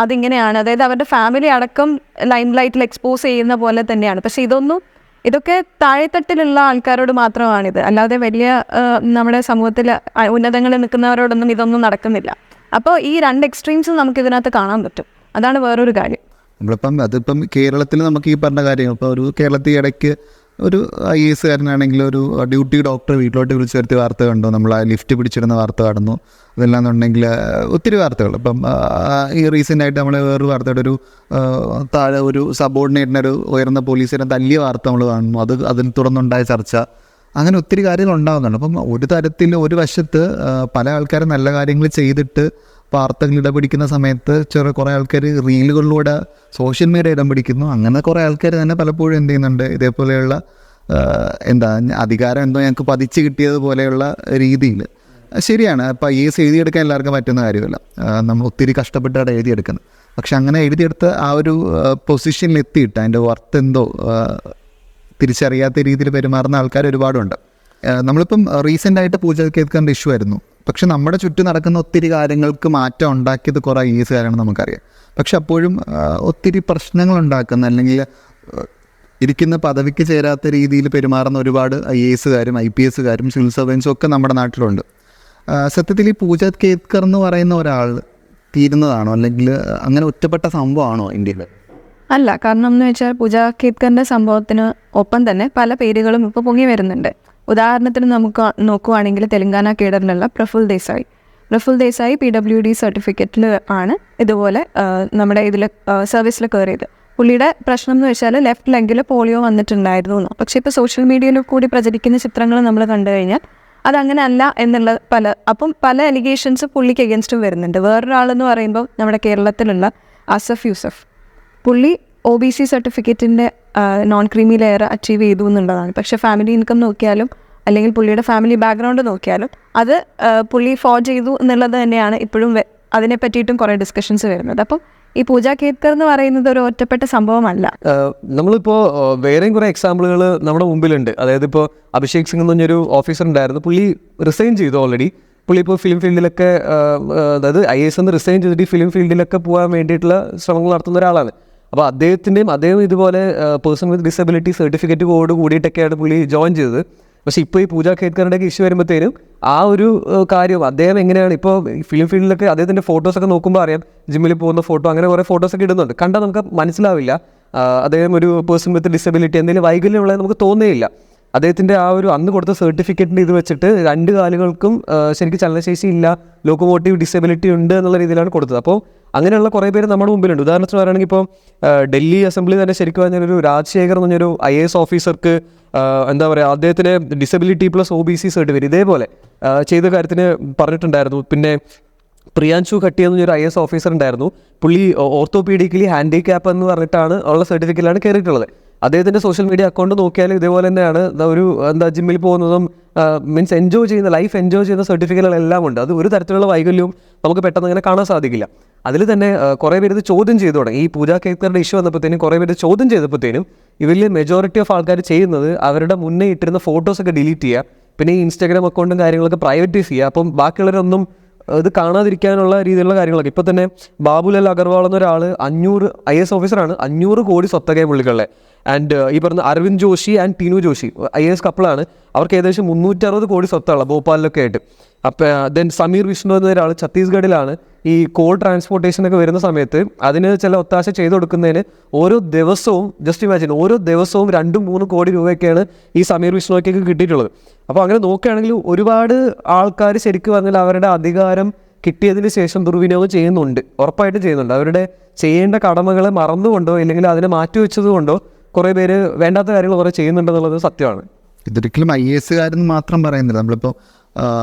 അതിങ്ങനെയാണ്, അതായത് അവരുടെ ഫാമിലി അടക്കം ലൈം ലൈറ്റിൽ എക്സ്പോസ് ചെയ്യുന്ന പോലെ തന്നെയാണ്. പക്ഷേ ഇതൊക്കെ താഴെത്തട്ടിലുള്ള ആൾക്കാരോട് മാത്രമാണിത്, അല്ലാതെ വലിയ നമ്മുടെ സമൂഹത്തിൽ ഉന്നതങ്ങളിൽ നിൽക്കുന്നവരോടൊന്നും ഇതൊന്നും നടക്കുന്നില്ല. അപ്പോൾ ഈ 2 എക്സ്ട്രീംസും നമുക്ക് ഇതിനകത്ത് കാണാൻ പറ്റും. അതാണ് വേറൊരു കാര്യം. അതിപ്പം കേരളത്തിൽ നമുക്ക് ഈ പറഞ്ഞ കാര്യങ്ങൾ ഇപ്പോൾ ഒരു കേരളത്തിൽ ഇടയ്ക്ക് ഒരു IAS-കാരനാണെങ്കിൽ ഒരു ഡ്യൂട്ടി ഡോക്ടർ വീട്ടിലോട്ട് വിളിച്ചു വരുത്തിയ വാർത്ത കണ്ടു, നമ്മൾ ആ ലിഫ്റ്റ് പിടിച്ചിരുന്ന വാർത്ത കടന്നു. അതെല്ലാന്നുണ്ടെങ്കിൽ ഒത്തിരി വാർത്തകൾ. ഇപ്പം ഈ റീസെൻ്റായിട്ട് നമ്മൾ വേറൊരു വാർത്തയുടെ ഒരു താഴെ ഒരു സബോർഡിനേറ്റിനൊരു ഉയർന്ന പോലീസിനെ തല്ലിയ വാർത്ത നമ്മൾ കാണുന്നു. അതിൽ തുടർന്നുണ്ടായ ചർച്ച, അങ്ങനെ ഒത്തിരി കാര്യങ്ങൾ ഉണ്ടാകുന്നുണ്ട്. അപ്പം ഒരു തരത്തിൽ ഒരു വശത്ത് പല ആൾക്കാരും നല്ല കാര്യങ്ങൾ ചെയ്തിട്ട് വാർത്തകൾ ഇടം പിടിക്കുന്ന സമയത്ത് കുറേ ആൾക്കാർ റീലുകളിലൂടെ സോഷ്യൽ മീഡിയ ഇടം പിടിക്കുന്നു. അങ്ങനെ കുറേ ആൾക്കാർ തന്നെ പലപ്പോഴും എന്ത് ചെയ്യുന്നുണ്ട്, ഇതേപോലെയുള്ള അധികാരം എന്തോ ഞങ്ങൾക്ക് പതിച്ച് കിട്ടിയതുപോലെയുള്ള രീതിയിൽ. ശരിയാണ്, ഇപ്പോൾ IAS എഴുതിയെടുക്കാൻ എല്ലാവർക്കും പറ്റുന്ന കാര്യമല്ല, നമ്മൾ ഒത്തിരി കഷ്ടപ്പെട്ടാണ് എഴുതിയെടുക്കുന്നത്. പക്ഷെ അങ്ങനെ എഴുതിയെടുത്ത് ആ ഒരു പൊസിഷനിൽ എത്തിയിട്ട് അതിൻ്റെ വർത്ത് എന്തോ തിരിച്ചറിയാത്ത രീതിയിൽ പെരുമാറുന്ന ആൾക്കാർ ഒരുപാടുണ്ട്. നമ്മളിപ്പം റീസെൻ്റായിട്ട് പൂജ കേൾക്കേണ്ട ഇഷ്യൂ ആയിരുന്നു. പക്ഷെ നമ്മുടെ ചുറ്റും നടക്കുന്ന ഒത്തിരി കാര്യങ്ങൾക്ക് മാറ്റം ഉണ്ടാക്കിയത് കുറേ IAS-കാരാണ് നമുക്കറിയാം. പക്ഷെ അപ്പോഴും ഒത്തിരി പ്രശ്നങ്ങൾ ഉണ്ടാക്കുന്ന അല്ലെങ്കിൽ ഇരിക്കുന്ന പദവിക്ക് ചേരാത്ത രീതിയിൽ പെരുമാറുന്ന ഒരുപാട് IAS-കാരും IPS-കാരും സിവിൽ സർവൻസും ഒക്കെ നമ്മുടെ നാട്ടിലുണ്ട്. സത്യത്തിൽ ഈ പൂജ കേത്കർ എന്ന് പറയുന്ന ഒരാൾ തീരുന്നതാണോ അല്ലെങ്കിൽ അങ്ങനെ ഒറ്റപ്പെട്ട സംഭവമാണോ ഇന്ത്യയിൽ? അല്ല, കാരണം എന്ന് വെച്ചാൽ പൂജ കേത്കറിൻ്റെ സംഭവത്തിന് ഒപ്പം തന്നെ പല പേരുകളും ഇപ്പോൾ പൊങ്ങി വരുന്നുണ്ട്. ഉദാഹരണത്തിന് നമുക്ക് നോക്കുവാണെങ്കിൽ തെലങ്കാന കേഡറിലുള്ള പ്രഫുൽ ദേശായി PWD സർട്ടിഫിക്കറ്റിൽ ആണ് ഇതുപോലെ നമ്മുടെ ഇതിൽ സർവീസിൽ കയറിയത്. പുള്ളിയുടെ പ്രശ്നം എന്ന് വെച്ചാൽ ലെഫ്റ്റ് ലെഗിൽ പോളിയോ വന്നിട്ടുണ്ടായിരുന്നു. പക്ഷേ ഇപ്പോൾ സോഷ്യൽ മീഡിയയിൽ കൂടി പ്രചരിക്കുന്ന ചിത്രങ്ങൾ നമ്മൾ കണ്ടു കഴിഞ്ഞാൽ അതങ്ങനെ അല്ല എന്നുള്ള പല അലിഗേഷൻസ് പുള്ളിക്ക് എഗൻസ്റ്റും വരുന്നുണ്ട്. വേറൊരാളെന്ന് പറയുമ്പോൾ നമ്മുടെ കേരളത്തിലുള്ള അസഫ് യൂസഫ്, പുള്ളി OBC സർട്ടിഫിക്കറ്റിൻ്റെ നോൺ ക്രീമി ലെയർ അച്ചീവ് ചെയ്തു എന്നുള്ളതാണ്. പക്ഷേ ഫാമിലി ഇൻകം നോക്കിയാലും അല്ലെങ്കിൽ പുള്ളിയുടെ ഫാമിലി ബാക്ക്ഗ്രൗണ്ട് നോക്കിയാലും അത് പുള്ളി ഫോർജ് ചെയ്തു എന്നുള്ളത് തന്നെയാണ് ഇപ്പോഴും അതിനെ പറ്റിയിട്ടും കുറേ ഡിസ്കഷൻസ് വരുന്നത്. അപ്പം ഈ പൂജ ഖേത്കർ എന്ന് പറയുന്നത് ഒരു ഒറ്റപ്പെട്ട സംഭവമല്ല. നമ്മളിപ്പോൾ വേറെയും കുറേ എക്സാമ്പിളുകൾ നമ്മുടെ മുമ്പിലുണ്ട്. അതായത് ഇപ്പോൾ അഭിഷേക് സിംഗ് എന്ന് പറഞ്ഞൊരു ഓഫീസർ ഉണ്ടായിരുന്നു. പുള്ളി റിസൈൻ ചെയ്തു ഓൾറെഡി. പുള്ളി ഇപ്പോൾ ഫിലിം ഫീൽഡിലൊക്കെ അതായത് IAS എന്ന് റിസൈൻ ചെയ്തിട്ട് ഫിലിം ഫീൽഡിലൊക്കെ പോകാൻ വേണ്ടിയിട്ടുള്ള ശ്രമങ്ങൾ നടത്തുന്ന ഒരാളാണ്. അപ്പോൾ അദ്ദേഹം ഇതുപോലെ person with disability certificate code കൂടിയിട്ടൊക്കെയാണ് പുള്ളി ജോയിൻ ചെയ്തത്. പക്ഷേ ഇപ്പോൾ ഈ പൂജ ഖേത്കറുടെയൊക്കെ ഇഷ്യൂ വരുമ്പോഴത്തേനും ആ ഒരു കാര്യം അദ്ദേഹം എങ്ങനെയാണ് ഇപ്പോൾ ഫിലിം ഫീൽഡിലൊക്കെ അദ്ദേഹത്തിൻ്റെ ഫോട്ടോസൊക്കെ നോക്കുമ്പോൾ അറിയാം, ജിമ്മിൽ പോകുന്ന ഫോട്ടോ അങ്ങനെ കുറേ ഫോട്ടോസൊക്കെ ഇടുന്നുണ്ട്. കണ്ടാൽ നമുക്ക് മനസ്സിലാവില്ല അദ്ദേഹം ഒരു പേഴ്സൺ വിത്ത് ഡിസബിലിറ്റി എന്തെങ്കിലും വൈകല്യമുള്ളത് നമുക്ക് തോന്നുകയില്ല. അദ്ദേഹത്തിൻ്റെ ആ ഒരു അന്ന് കൊടുത്ത സർട്ടിഫിക്കറ്റിൻ്റെ ഇത് വെച്ചിട്ട് 2 കാലുകൾക്കും ശരിക്കും ചലനശേഷി ഇല്ല, ലോക്കോമോട്ടീവ് ഡിസബിലിറ്റി ഉണ്ട് എന്നുള്ള രീതിയിലാണ് കൊടുത്തത്. അപ്പോൾ അങ്ങനെയുള്ള കുറേ പേര് നമ്മുടെ മുമ്പിലുണ്ട്. ഉദാഹരണത്തിന് പറയുകയാണെങ്കിൽ ഇപ്പോൾ ഡൽഹി അസംബ്ലി തന്നെ ശരിക്കും പറഞ്ഞൊരു രാജശേഖർ എന്ന് പറഞ്ഞൊരു IAS ഓഫീസർക്ക് എന്താ പറയുക, അദ്ദേഹത്തിന് ഡിസബിലിറ്റി പ്ലസ് OBC സർട്ടിഫിക്കറ്റ് ഇതേപോലെ ചെയ്ത കാര്യത്തിന് പറഞ്ഞിട്ടുണ്ടായിരുന്നു. പിന്നെ പ്രിയാൻഷു ഖട്ടി എന്നൊരു IAS ഓഫീസർ ഉണ്ടായിരുന്നു. പുള്ളി ഓർത്തോപീഡിക്കലി ഹാൻഡിക്യാപ്പ് എന്ന് പറഞ്ഞിട്ടാണ് ഉള്ള സർട്ടിഫിക്കറ്റിലാണ് കയറിയിട്ടുള്ളത്. അദ്ദേഹത്തിൻ്റെ സോഷ്യൽ മീഡിയ അക്കൗണ്ട് നോക്കിയാൽ ഇതേപോലെ തന്നെയാണ് ഒരു ജിമ്മിൽ പോകുന്നതും മീൻസ് ലൈഫ് എൻജോയ് ചെയ്യുന്ന സർട്ടിഫിക്കറ്റുകളെല്ലാം ഉണ്ട്. അത് ഒരു തരത്തിലുള്ള വൈകല്യവും നമുക്ക് പെട്ടെന്ന് അങ്ങനെ കാണാൻ സാധിക്കില്ല. അതിൽ തന്നെ കുറേ പേര് ഇത് ചോദ്യം ചെയ്തു തുടങ്ങി. ഈ പൂജ ഖേത്കറുടെ ഇഷ്യൂ വന്നപ്പോഴത്തേനും കുറേ പേര് ചോദ്യം ചെയ്തപ്പോഴത്തേനും ഇവരിൽ മെജോറിറ്റി ഓഫ് ആൾക്കാർ ചെയ്യുന്നത് അവരുടെ മുന്നേ ഇട്ടിരുന്ന ഫോട്ടോസൊക്കെ ഡിലീറ്റ് ചെയ്യുക, പിന്നെ ഈ ഇൻസ്റ്റാഗ്രാം അക്കൗണ്ടും കാര്യങ്ങളൊക്കെ പ്രൈവറ്റൈസ് ചെയ്യുക. അപ്പം ബാക്കിയുള്ളവരൊന്നും ഇത് കാണാതിരിക്കാനുള്ള രീതിയിലുള്ള കാര്യങ്ങളൊക്കെ. ഇപ്പോൾ തന്നെ ബാബുലാൽ അഗർവാൾ എന്നൊരാൾ 500 IAS ഓഫീസറാണ്, 500 കോടി സ്വത്തകയ പുള്ളികളിലെ. ആൻഡ് ഈ പറഞ്ഞ അരവിന്ദ് ജോഷി ആൻഡ് ടീനു ജോഷി IAS കപ്പിളാണ്. അവർക്ക് ഏകദേശം 360 കോടി സ്വത്താണ് ഭോപ്പാലിലൊക്കെ ആയിട്ട്. അപ്പോൾ ദെൻ സമീർ വിഷ്ണു എന്ന ഒരാൾ ഛത്തീസ്ഗഡിലാണ്. ഈ കോൾ ട്രാൻസ്പോർട്ടേഷനൊക്കെ വരുന്ന സമയത്ത് അതിന് ചില ഒത്താശ ചെയ്ത് കൊടുക്കുന്നതിന് ഓരോ ദിവസവും ജസ്റ്റ് ഇമാജിൻ ഓരോ ദിവസവും 2-3 കോടി രൂപയൊക്കെയാണ് ഈ സമീർ വിഷ്ണുവൊക്കെ കിട്ടിയിട്ടുള്ളത്. അപ്പോൾ അങ്ങനെ നോക്കുകയാണെങ്കിൽ ഒരുപാട് ആൾക്കാർ ശരിക്കും പറഞ്ഞാൽ അവരുടെ അധികാരം കിട്ടിയതിന് ശേഷം ദുർവിനിയോഗം ചെയ്യുന്നുണ്ട്, ഉറപ്പായിട്ടും ചെയ്യുന്നുണ്ട്. അവരുടെ ചെയ്യേണ്ട കടമകളെ മറന്നുകൊണ്ടോ ഇല്ലെങ്കിൽ അതിനെ മാറ്റിവെച്ചത് കൊണ്ടോ കുറേ പേര് വേണ്ടാത്ത കാര്യങ്ങൾ കുറേ ചെയ്യുന്നുണ്ടെന്നുള്ളത് സത്യമാണ്. ഇതൊരിക്കലും IAS മാത്രം പറയുന്നില്ല. നമ്മളിപ്പോൾ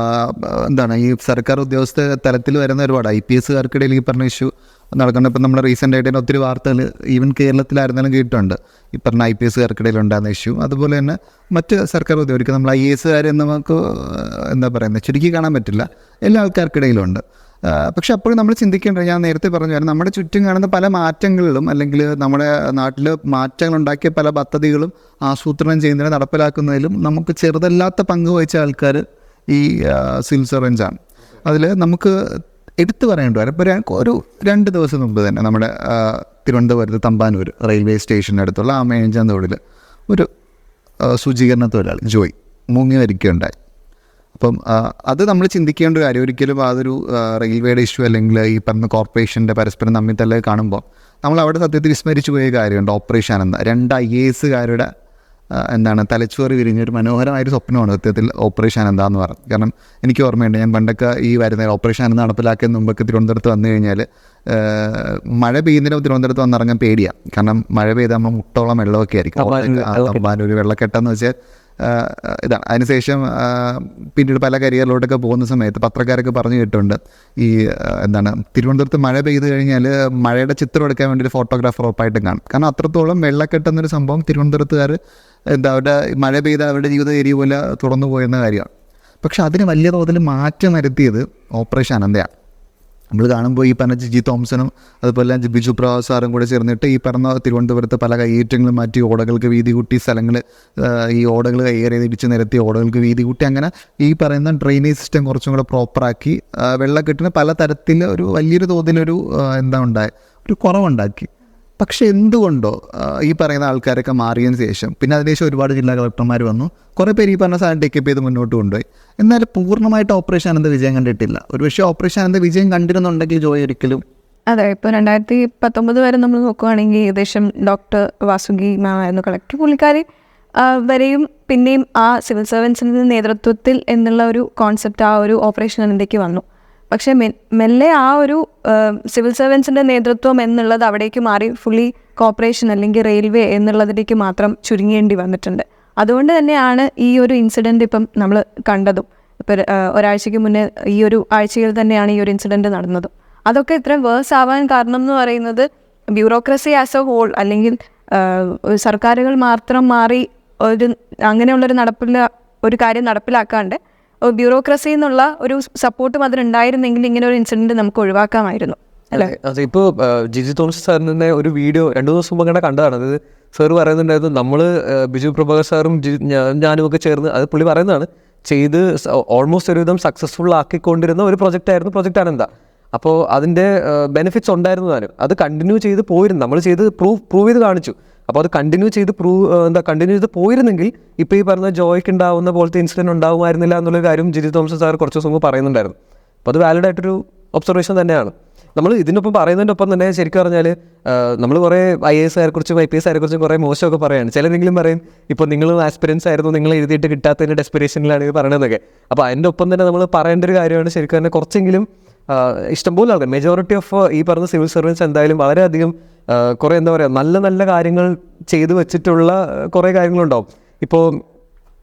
എന്താണ് ഈ സർക്കാർ ഉദ്യോഗസ്ഥ തലത്തിൽ വരുന്ന ഒരുപാട് IPSകാർക്കിടയിൽ ഈ പറഞ്ഞ ഇഷ്യൂ നടക്കുന്നത്. ഇപ്പം നമ്മൾ റീസെൻ്റ് ആയിട്ട് തന്നെ ഒത്തിരി വാർത്തകൾ ഈവൻ കേരളത്തിലായിരുന്നാലും കേട്ടിട്ടുണ്ട് ഈ പറഞ്ഞ IPSകാർക്കിടയിൽ ഉണ്ടാകുന്ന ഇഷ്യൂ. അതുപോലെ തന്നെ മറ്റ് സർക്കാർ ഉദ്യോഗസ്ഥർക്ക് നമ്മൾ IASകാരെ നമുക്ക് എന്താ പറയുന്നത് ചുരുക്കി കാണാൻ പറ്റില്ല, എല്ലാ ആൾക്കാർക്കിടയിലും ഉണ്ട്. പക്ഷെ അപ്പോഴും നമ്മൾ ചിന്തിക്കേണ്ടത്, ഞാൻ നേരത്തെ പറഞ്ഞു, നമ്മുടെ ചുറ്റും കാണുന്ന പല മാറ്റങ്ങളിലും അല്ലെങ്കിൽ നമ്മുടെ നാട്ടിൽ മാറ്റങ്ങൾ ഉണ്ടാക്കിയ പല പദ്ധതികളും ആസൂത്രണം ചെയ്യുന്നതിന് നടപ്പിലാക്കുന്നതിലും നമുക്ക് ചെറുതല്ലാത്ത പങ്ക് വഹിച്ച ആൾക്കാർ ഈ സിവിൽ സർവൻസാണ്. അതിൽ നമുക്ക് എടുത്തു പറയേണ്ടി വരും. ഇപ്പോൾ ഒരു 2 ദിവസം മുമ്പ് തന്നെ നമ്മുടെ തിരുവനന്തപുരത്ത് തമ്പാനൂർ റെയിൽവേ സ്റ്റേഷൻ്റെ അടുത്തുള്ള ആ മേഞ്ചാൻ തോടിൽ ഒരു ശുചീകരണ തൊഴിലാളി ജോയ് മുങ്ങി മരിക്കുകയുണ്ടായി. അപ്പം അത് നമ്മൾ ചിന്തിക്കേണ്ട കാര്യം. ഒരിക്കലും അതൊരു റെയിൽവേയുടെ ഇഷ്യൂ അല്ലെങ്കിൽ ഈ പറഞ്ഞ കോർപ്പറേഷൻ്റെ പരസ്പരം തമ്മിൽ തന്നെ കാണുമ്പോൾ നമ്മൾ അവിടെ സത്യത്തിൽ വിസ്മരിച്ചു പോയ കാര്യമുണ്ട്. ഓപ്പറേഷൻ ആനന്ദ 2 IASകാരുടെ തലച്ചോറ് വിരിഞ്ഞൊരു മനോഹരമായൊരു സ്വപ്നമാണ് സത്യത്തിൽ ഓപ്പറേഷൻ ആനന്ദ എന്ന് പറഞ്ഞു. കാരണം എനിക്ക് ഓർമ്മയുണ്ട്, ഞാൻ പണ്ടൊക്കെ ഈ വരുന്ന ഓപ്പറേഷൻ ആനന്ദ നടപ്പിലാക്കിയ മുമ്പൊക്കെ തിരുവനന്തപുരത്ത് വന്നു കഴിഞ്ഞാൽ മഴ പെയ്യുന്നതിന് തിരുവനന്തപുരത്ത് വന്നിറങ്ങാൻ പേടിയാണ്. കാരണം മഴ പെയ്താൽ നമ്മൾ മുട്ടോളം വെള്ളമൊക്കെ ആയിരിക്കും. ഒരു വെള്ളക്കെട്ടെന്ന് വെച്ചാൽ ഇതാണ്. അതിനുശേഷം പിന്നീട് പല കരിയറിലോട്ടൊക്കെ പോകുന്ന സമയത്ത് പത്രക്കാരൊക്കെ പറഞ്ഞു കേട്ടിട്ടുണ്ട്, ഈ തിരുവനന്തപുരത്ത് മഴ പെയ്ത് കഴിഞ്ഞാൽ മഴയുടെ ചിത്രം എടുക്കാൻ വേണ്ടി ഒരു ഫോട്ടോഗ്രാഫർ ഉറപ്പായിട്ടും കാണും. കാരണം അത്രത്തോളം വെള്ളക്കെട്ടെന്നൊരു സംഭവം തിരുവനന്തപുരത്തുകാർ അവരുടെ മഴ പെയ്ത അവരുടെ ജീവിത ഏരിയ പോലെ തുറന്നു പോയെന്ന കാര്യമാണ്. പക്ഷെ അതിന് വലിയ തോതിൽ മാറ്റം വരുത്തിയത് ഓപ്പറേഷൻ ആനന്ദയാണ്. നമ്മൾ കാണുമ്പോൾ ഈ പറഞ്ഞ ജിജി തോംസണും അതുപോലെ ബിജു പ്രഭാത് സാറും കൂടെ ചേർന്നിട്ട് ഈ പറഞ്ഞ തിരുവനന്തപുരത്ത് പല കയ്യേറ്റങ്ങളും മാറ്റി ഓടകൾക്ക് വീതി കൂട്ടി സ്ഥലങ്ങൾ, ഈ ഓടകൾ കയ്യേറി ഇടിച്ച് നിരത്തി ഓടകൾക്ക് വീതി കൂട്ടി, അങ്ങനെ ഈ പറയുന്ന ഡ്രെയിനേജ് സിസ്റ്റം കുറച്ചും കൂടെ പ്രോപ്പറാക്കി വെള്ളക്കെട്ടിന് പല തരത്തിൽ ഒരു വലിയൊരു തോതിലൊരു ഒരു കുറവുണ്ടാക്കി. പക്ഷെ എന്തുകൊണ്ടോ ഈ പറയുന്ന ആൾക്കാരൊക്കെ മാറിയതിന് ശേഷം പിന്നെ അതിനുശേഷം ഒരുപാട് ജില്ലാ കളക്ടർമാർ വന്നു, കുറേ പേര് ഈ പറഞ്ഞ സാധനം ടേക്കപ്പ് ചെയ്ത് മുന്നോട്ട് കൊണ്ടുപോയി. എന്നാൽ പൂർണ്ണമായിട്ട് ഓപ്പറേഷൻ ആനന്ദ വിജയം കണ്ടിട്ടില്ല. ഒരുപക്ഷെ ഓപ്പറേഷൻ ആനന്ദ വിജയം കണ്ടിരുന്നുണ്ടെങ്കിൽ ജോയ് ഒരിക്കലും അതെ. ഇപ്പോൾ 2019 വരെ നമ്മൾ നോക്കുകയാണെങ്കിൽ ഏകദേശം ഡോക്ടർ വാസുകി മാം ആയിരുന്നു കളക്ടർ. പുള്ളിക്കാരി വരെയും പിന്നെയും ആ സിവിൽ സർവൻസിൻ്റെ നേതൃത്വത്തിൽ എന്നുള്ള ഒരു കോൺസെപ്റ്റ് ആ ഒരു ഓപ്പറേഷൻ ആനന്ദയ്ക്ക് വന്നു. പക്ഷേ മെല്ലെ ആ ഒരു സിവിൽ സർവൻസിൻ്റെ നേതൃത്വം എന്നുള്ളത് അവിടേക്ക് മാറി ഫുള്ളി കോർപ്പറേഷൻ അല്ലെങ്കിൽ റെയിൽവേ എന്നുള്ളതിലേക്ക് മാത്രം ചുരുങ്ങേണ്ടി വന്നിട്ടുണ്ട്. അതുകൊണ്ട് തന്നെയാണ് ഈ ഒരു ഇൻസിഡൻറ്റ് ഇപ്പം നമ്മൾ കണ്ടതും. ഇപ്പം ഒരാഴ്ചയ്ക്ക് മുന്നേ ഈ ഒരു ആഴ്ചയിൽ തന്നെയാണ് ഈ ഒരു ഇൻസിഡൻറ്റ് നടന്നതും. അതൊക്കെ ഇത്രയും വേഴ്സ് ആവാൻ കാരണം എന്ന് പറയുന്നത് ബ്യൂറോക്രസി ആസ് എ ഹോൾ, അല്ലെങ്കിൽ സർക്കാരുകൾ മാത്രം മാറി അങ്ങനെയുള്ളൊരു ഒരു കാര്യം നടപ്പിലാക്കാണ്ട് ബ്യൂറോക്രസി എന്നുള്ള ഒരു സപ്പോർട്ടും അതിനുണ്ടായിരുന്നെങ്കിൽ ഇങ്ങനെ ഒരു ഇൻസിഡൻറ്റ് നമുക്ക് ഒഴിവാക്കാമായിരുന്നു. അല്ലേ? അതെ, ഇപ്പോൾ ജിജി തോമസ് സാറിൻ്റെ ഒരു വീഡിയോ 2 ദിവസം മുമ്പ് അങ്ങനെ കണ്ടതാണ്. അത് സാറ് പറയുന്നുണ്ടായിരുന്നു, നമ്മൾ ബിജു പ്രഭാകർ സാറും ഞാനും ഒക്കെ ചേർന്ന്, അത് പുള്ളി പറയുന്നതാണ്, ചെയ്ത് ഓൾമോസ്റ്റ് ഒരുവിധം സക്സസ്ഫുൾ ആക്കിക്കൊണ്ടിരുന്ന ഒരു പ്രൊജക്റ്റ് ആണ് എന്താ. അപ്പോൾ അതിൻ്റെ ബെനിഫിറ്റ്സ് ഉണ്ടായിരുന്നു താനും. അത് കണ്ടിന്യൂ ചെയ്ത് പോയിരുന്നു, നമ്മൾ ചെയ്ത് പ്രൂവ് ചെയ്ത് കാണിച്ചു. അപ്പോൾ അത് കണ്ടിന്യൂ ചെയ്ത് പോയിരുന്നെങ്കിൽ ഇപ്പോൾ ഈ പറഞ്ഞ ജോയ്ക്ക് ഉണ്ടാവുന്ന പോലത്തെ ഇൻസിഡൻറ്റ് ഉണ്ടാവുമായിരുന്നില്ല എന്നുള്ള കാര്യം ജിജി തോമസ് സാർ കുറച്ച് ദിവസം മുമ്പ് പറയുന്നുണ്ടായിരുന്നു. അപ്പോൾ അത് വാലിഡ് ആയിട്ടൊരു ഒബ്സർവേഷൻ തന്നെയാണ്. നമ്മൾ ഇതിനൊപ്പം പറയുന്നതിൻ്റെ ഒപ്പം തന്നെ ശരിക്കും പറഞ്ഞാൽ നമ്മൾ കുറേ IAS കുറിച്ചും IPS കുറിച്ചും കുറേ മോശമൊക്കെ പറയുകയാണ്. ചിലരെങ്കിലും പറയും ഇപ്പോൾ നിങ്ങൾ ആസ്പിരൻസ് ആയിരുന്നു, നിങ്ങൾ എഴുതിയിട്ട് കിട്ടാത്തതിൻ്റെ ഡെസ്പിറേഷനിലാണ് ഇത് പറയണതൊക്കെ. അപ്പോൾ അതിൻ്റെ ഒപ്പം തന്നെ നമ്മൾ പറയേണ്ട ഒരു കാര്യമാണ് ശരിക്കും തന്നെ കുറച്ചെങ്കിലും ഇഷ്ടംപോലെ ആൾക്കാർ, മെജോറിറ്റി ഓഫ് ഈ പറഞ്ഞ സിവിൽ സർവൻസ് എന്തായാലും വളരെയധികം കുറേ എന്താ പറയുക, നല്ല നല്ല കാര്യങ്ങൾ ചെയ്തു വെച്ചിട്ടുള്ള കുറേ കാര്യങ്ങളുണ്ടാവും.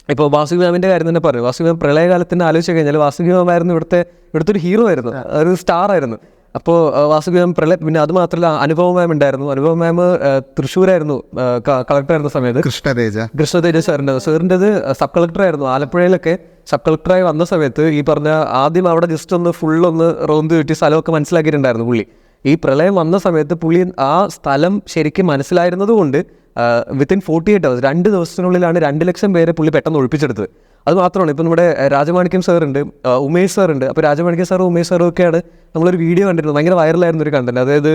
ഇപ്പോൾ വാസുകി മാമിൻ്റെ കാര്യം തന്നെ പറയും. വാസുകി മാം പ്രളയകാലത്തിന് ആലോചിച്ച് കഴിഞ്ഞാൽ വാസുകി മാമായിരുന്നു ഇവിടുത്തെ ഒരു ഹീറോ ആയിരുന്നു, ഒരു സ്റ്റാർ ആയിരുന്നു. അപ്പോൾ വാസുകി മാം പിന്നെ അത് മാത്രമല്ല അനുപമ മാം ഉണ്ടായിരുന്നു. അനുപമ മാം തൃശ്ശൂരായിരുന്നു കളക്ടറായിരുന്ന സമയത്ത്. കൃഷ്ണതേജ സാറിൻ്റെത് സബ് കളക്ടറായിരുന്നു. ആലപ്പുഴയിലൊക്കെ സബ് കളക്ടറായി വന്ന സമയത്ത് ഈ പറഞ്ഞ ആദ്യം അവിടെ ജസ്റ്റ് ഒന്ന് ഫുള്ളൊന്ന് റോന്ത് ചുറ്റി സ്ഥലമൊക്കെ മനസ്സിലാക്കിയിട്ടുണ്ടായിരുന്നു പുള്ളി. ഈ പ്രളയം വന്ന സമയത്ത് പുള്ളി ആ സ്ഥലം ശരിക്കും മനസ്സിലായിരുന്നത് കൊണ്ട് വിത്തിൻ 48 hours 2 ദിവസത്തിനുള്ളിലാണ് 2 ലക്ഷം പേരെ പുള്ളി പെട്ടെന്ന് ഒഴിപ്പിച്ചെടുത്തത്. അത് മാത്രമാണ്. ഇപ്പോൾ നമ്മുടെ രാജമാണിക്യം സാറുണ്ട്, ഉമേഷ് സാറുണ്ട്. അപ്പോൾ രാജമാണിക്യം സാറും ഉമേഷ് സാറും ഒക്കെയാണ് നമ്മളൊരു വീഡിയോ കണ്ടിരുന്നത്, ഭയങ്കര വൈറലായിരുന്ന ഒരു കണ്ടന്റ്. അതായത്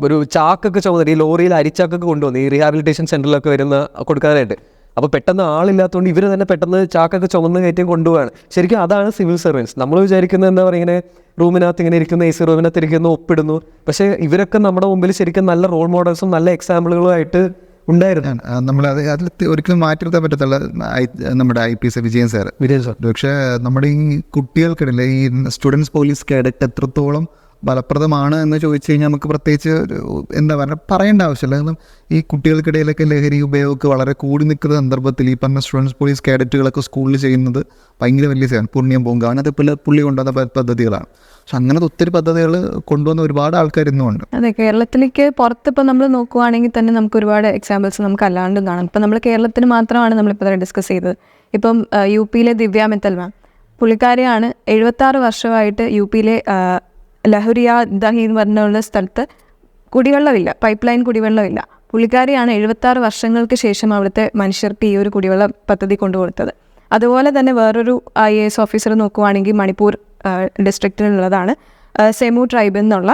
ഒരു ചാക്കൊക്കെ ചുമന്നിട്ട് ഈ ലോറിയിൽ അരിച്ചാക്കൊക്കെ കൊണ്ടുവന്നു ഈ റീഹാബിലിറ്റേഷൻ സെൻ്ററിലൊക്കെ വരുന്ന കൊടുക്കാനായിട്ട്. അപ്പോൾ പെട്ടെന്ന് ആളില്ലാത്തതുകൊണ്ട് ഇവർ തന്നെ പെട്ടെന്ന് ചാക്കൊക്കെ ചുമന്ന് കയറ്റിയും കൊണ്ടുപോവാണ്. ശരിക്കും അതാണ് സിവിൽ സർവൻസ്. നമ്മൾ വിചാരിക്കുന്നത് എന്താ പറയുക, ഇങ്ങനെ റൂമിനകത്ത് ഇങ്ങനെ ഇരിക്കുന്ന AC റൂമിനകത്ത് ഇരിക്കുന്ന ഒപ്പിടുന്നു. പക്ഷേ ഇവരൊക്കെ നമ്മുടെ മുമ്പിൽ ശരിക്കും നല്ല റോൾ മോഡൽസും നല്ല എക്സാമ്പിളുകളുമായിട്ട് ഉണ്ടായിരുന്നു. നമ്മളത് അതിൽ ഒരിക്കലും മാറ്റി നിർത്താൻ പറ്റത്തുള്ള നമ്മുടെ IPS വിജയൻ സാർ. പക്ഷേ നമ്മുടെ ഈ കുട്ടികൾക്കിടയിൽ ഈ സ്റ്റുഡൻസ് പോലീസ് കേഡറ്റ് എത്രത്തോളം ഫലപ്രദമാണ് എന്ന് ചോദിച്ചു കഴിഞ്ഞാൽ നമുക്ക് പ്രത്യേകിച്ച് എന്താ പറയുക പറയേണ്ട ആവശ്യമില്ല. കാരണം ഈ കുട്ടികൾക്കിടയിലൊക്കെ ലഹരി ഉപയോഗമൊക്കെ വളരെ കൂടി നിൽക്കുന്ന സന്ദർഭത്തിൽ ഈ പറഞ്ഞ സ്റ്റുഡൻസ് പോലീസ് കേഡറ്റുകളൊക്കെ സ്കൂളിൽ ചെയ്യുന്നത് ഭയങ്കര വലിയ സേവനം. പുണ്യം പൂങ്കാവൻ അത് പുള്ളി കൊണ്ടുവന്ന പദ്ധതികളാണ്. പക്ഷെ അങ്ങനത്തെ ഒത്തിരി പദ്ധതികൾ കൊണ്ടുവന്ന ഒരുപാട് ആൾക്കാർ ഇന്നുമുണ്ട്. അതെ, കേരളത്തിലേക്ക് പുറത്ത് ഇപ്പോൾ നമ്മൾ നോക്കുവാണെങ്കിൽ തന്നെ നമുക്ക് ഒരുപാട് എക്സാമ്പിൾസ് നമുക്ക് അല്ലാണ്ടും കാണാം. ഇപ്പം നമ്മൾ കേരളത്തിന് മാത്രമാണ് നമ്മളിപ്പോൾ തന്നെ ഡിസ്കസ് ചെയ്തത്. ഇപ്പം UP ദിവ്യ മിത്തൽ മാം, പുള്ളിക്കാരിയാണ് 76 വർഷമായിട്ട് UP ലഹുരിയ ദഹി എന്ന് പറഞ്ഞുള്ള സ്ഥലത്ത് കുടിവെള്ളമില്ല, പൈപ്പ് ലൈൻ കുടിവെള്ളമില്ല. പുള്ളിക്കാരിയാണ് 76 വർഷങ്ങൾക്ക് ശേഷം അവിടുത്തെ മനുഷ്യർക്ക് ഈ ഒരു കുടിവെള്ള പദ്ധതി കൊണ്ടുകൊടുത്തത്. അതുപോലെ തന്നെ വേറൊരു IAS ഓഫീസർ നോക്കുവാണെങ്കിൽ മണിപ്പൂർ ഡിസ്ട്രിക്റ്റിലുള്ളതാണ് സെമു ട്രൈബ് എന്നുള്ള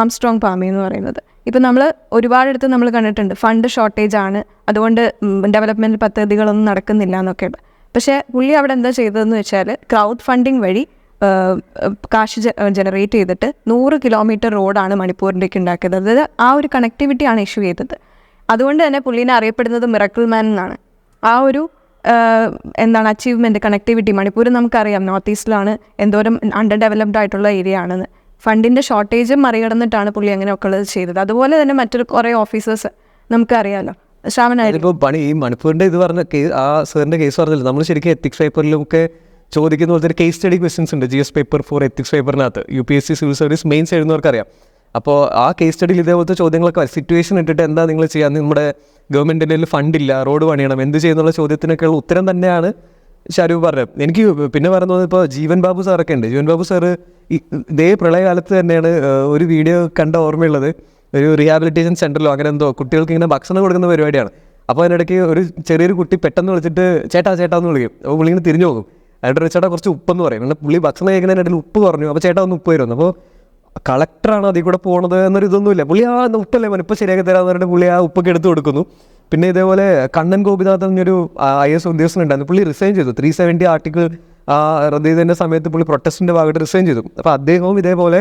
ആംസ്ട്രോങ് പാമി എന്ന് പറയുന്നത്. ഇപ്പം നമ്മൾ ഒരുപാടിടത്ത് നമ്മൾ കണ്ടിട്ടുണ്ട് ഫണ്ട് ഷോർട്ടേജ് ആണ്, അതുകൊണ്ട് ഡെവലപ്മെൻറ്റ് പദ്ധതികളൊന്നും നടക്കുന്നില്ല എന്നൊക്കെ. പക്ഷേ പുള്ളി അവിടെ എന്താ ചെയ്തതെന്ന് വെച്ചാൽ ക്രൗഡ് ഫണ്ടിങ് വഴി കാശ് ജനറേറ്റ് ചെയ്തിട്ട് 100 കിലോമീറ്റർ റോഡാണ് മണിപ്പൂരിലേക്ക് ഉണ്ടാക്കിയത്. അതായത് ആ ഒരു കണക്ടിവിറ്റിയാണ് ഇഷ്യൂ ചെയ്തത്. അതുകൊണ്ട് തന്നെ പുള്ളീനെ അറിയപ്പെടുന്നത് മിറക്കിൾ മാൻ എന്നാണ്. ആ ഒരു അച്ചീവ്മെൻറ്റ്, കണക്ടിവിറ്റി. മണിപ്പൂർ നമുക്കറിയാം നോർത്ത് ഈസ്റ്റിലാണ്, എന്തോരം അണ്ടർ ഡെവലപ്ഡ് ആയിട്ടുള്ള ഏരിയ ആണെന്ന്. ഫണ്ടിൻ്റെ ഷോർട്ടേജും മറികടന്നിട്ടാണ് പുള്ളി അങ്ങനെയൊക്കെ ഉള്ളത് ചെയ്തത്. അതുപോലെ തന്നെ മറ്റൊരു കുറേ ഓഫീസേഴ്സ് നമുക്കറിയാമല്ലോ. ശ്രാവണായിരുന്നു പണി ഈ മണിപ്പൂരിൻ്റെ ഇത് പറഞ്ഞ ആ സാറിൻ്റെ കേസ് പറഞ്ഞില്ല, നമ്മൾ ശരിക്കും എത്തിക്സ് പേപ്പറിലൊക്കെ ചോദിക്കുന്ന പോലത്തെ ഒരു കേസ് സ്റ്റഡി ക്വസ്റ്റ്യൻസ് ഉണ്ട് GS പേപ്പർ 4 എത്തിക്സ് പേപ്പറിനകത്ത്. UPSC സിവിൽ സർവീസ് മെയിൻസ് എഴുതുന്നവർക്കറിയാം. അപ്പോൾ ആ കേസ് സ്റ്റഡിയിൽ ഇതേപോലത്തെ ചോദ്യങ്ങളൊക്കെ സിറ്റുവേഷൻ ഇട്ടിട്ട് എന്താ നിങ്ങൾ ചെയ്യാൻ, നമ്മുടെ ഗവൺമെൻറ്റിൻ്റെ ഫണ്ടില്ല, റോഡ് പണിയണം, എന്ത് ചെയ്യുന്നുള്ള ചോദ്യത്തിനൊക്കെയുള്ള ഉത്തരം തന്നെയാണ് ഷാരൂഖ് പറഞ്ഞത്. എനിക്ക് പിന്നെ പറയുന്നത് ഇപ്പോൾ ജീവൻ ബാബു സാറൊക്കെ ഉണ്ട്. ജീവൻ ബാബു സാറ് ഇതേ പ്രളയകാലത്ത് തന്നെയാണ് ഒരു വീഡിയോ കണ്ട ഓർമ്മയുള്ളത്. ഒരു റീഹാബിലിറ്റേഷൻ സെൻ്ററിലോ അങ്ങനെ എന്തോ കുട്ടികൾക്ക് ഇങ്ങനെ ഭക്ഷണം കൊടുക്കുന്ന പരിപാടിയാണ്. അപ്പോൾ അതിനിടയ്ക്ക് ഒരു ചെറിയൊരു കുട്ടി പെട്ടെന്ന് വിളിച്ചിട്ട് ചേട്ടാ എന്ന് വിളിക്കും. അപ്പോൾ പുള്ളി ഇങ്ങനെ തിരിഞ്ഞു പോകും. അതിൻ്റെ ചേട്ടാ കുറച്ച് ഉപ്പെന്ന് പറയും. എന്നാൽ പുള്ളി ഭക്ഷണം കഴിക്കുന്നതിനിടയിൽ ഉപ്പ് കുറഞ്ഞു. അപ്പോൾ ചേട്ടാ ഒന്ന് ഉപ്പ് തരുന്നു. അപ്പോൾ കളക്ടറാണ് അതിൽ കൂടെ പോകുന്നത് എന്നൊരു ഇതൊന്നുമില്ല. പുള്ളി ആ ഉപ്പല്ലേ മന ഇപ്പോൾ ശരിയാക്കി തരാമെന്ന് പറഞ്ഞിട്ട് പുള്ളി ആ ഉപ്പൊക്കെ എടുത്ത് കൊടുക്കുന്നു. പിന്നെ ഇതേപോലെ കണ്ണൻ ഗോപിനാഥ് എന്നൊരു IAS ഉദ്യോഗസ്ഥനുണ്ടായിരുന്നു. പുള്ളി റിസൈൻ ചെയ്തു. 370 ആർട്ടിക്കിൾ റദ്ദ് ചെയ്തതിൻ്റെ സമയത്ത് പുള്ളി പ്രൊട്ടസ്റ്റിൻ്റെ ഭാഗമായിട്ട് റിസൈൻ ചെയ്തു. അപ്പോൾ അദ്ദേഹവും ഇതേപോലെ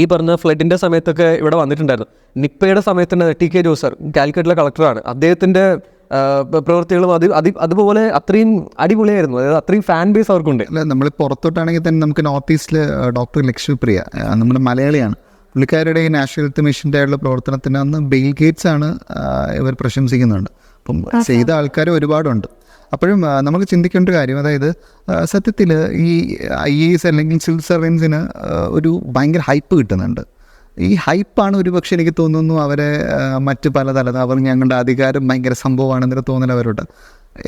ഈ പറഞ്ഞ ഫ്ലഡിൻ്റെ സമയത്തൊക്കെ ഇവിടെ വന്നിട്ടുണ്ടായിരുന്നു. നിപ്പയുടെ സമയത്ത് TK ജോസ് സാർ കാലിക്കറ്റിലെ കളക്ടറാണ്. അദ്ദേഹത്തിൻ്റെ പ്രവൃത്തികളും അതുപോലെ അത്രയും അടിപൊളിയായിരുന്നു. അതായത് അത്രയും ഫാൻ ബേസ് അവർക്കുണ്ട്. അല്ല, നമ്മൾ പുറത്തോട്ടാണെങ്കിൽ തന്നെ നമുക്ക് നോർത്ത് ഈസ്റ്റിൽ ഡോക്ടർ ലക്ഷ്മിപ്രിയ, നമ്മുടെ മലയാളിയാണ്. പുള്ളിക്കാരുടെ ഈ നാഷണൽ ഹെൽത്ത് മിഷൻ്റെ ആയിട്ടുള്ള പ്രവർത്തനത്തിന് അന്ന് ബിൽ ഗേറ്റ്സ് ആണ് ഇവർ പ്രശംസിക്കുന്നുണ്ട്. അപ്പം ചെയ്ത ആൾക്കാർ ഒരുപാടുണ്ട്. അപ്പോഴും നമുക്ക് ചിന്തിക്കേണ്ട ഒരു കാര്യം, അതായത് സത്യത്തിൽ ഈ IAS അല്ലെങ്കിൽ സിവിൽ സർവൻസിന് ഒരു ഭയങ്കര ഹൈപ്പ് കിട്ടുന്നുണ്ട്. ഈ ഹൈപ്പാണ് ഒരുപക്ഷെ എനിക്ക് തോന്നുന്നു അവരെ മറ്റ് പല അവർ ഞങ്ങളുടെ അധികാരം ഭയങ്കര സംഭവമാണെന്നൊരു തോന്നൽ അവരോട്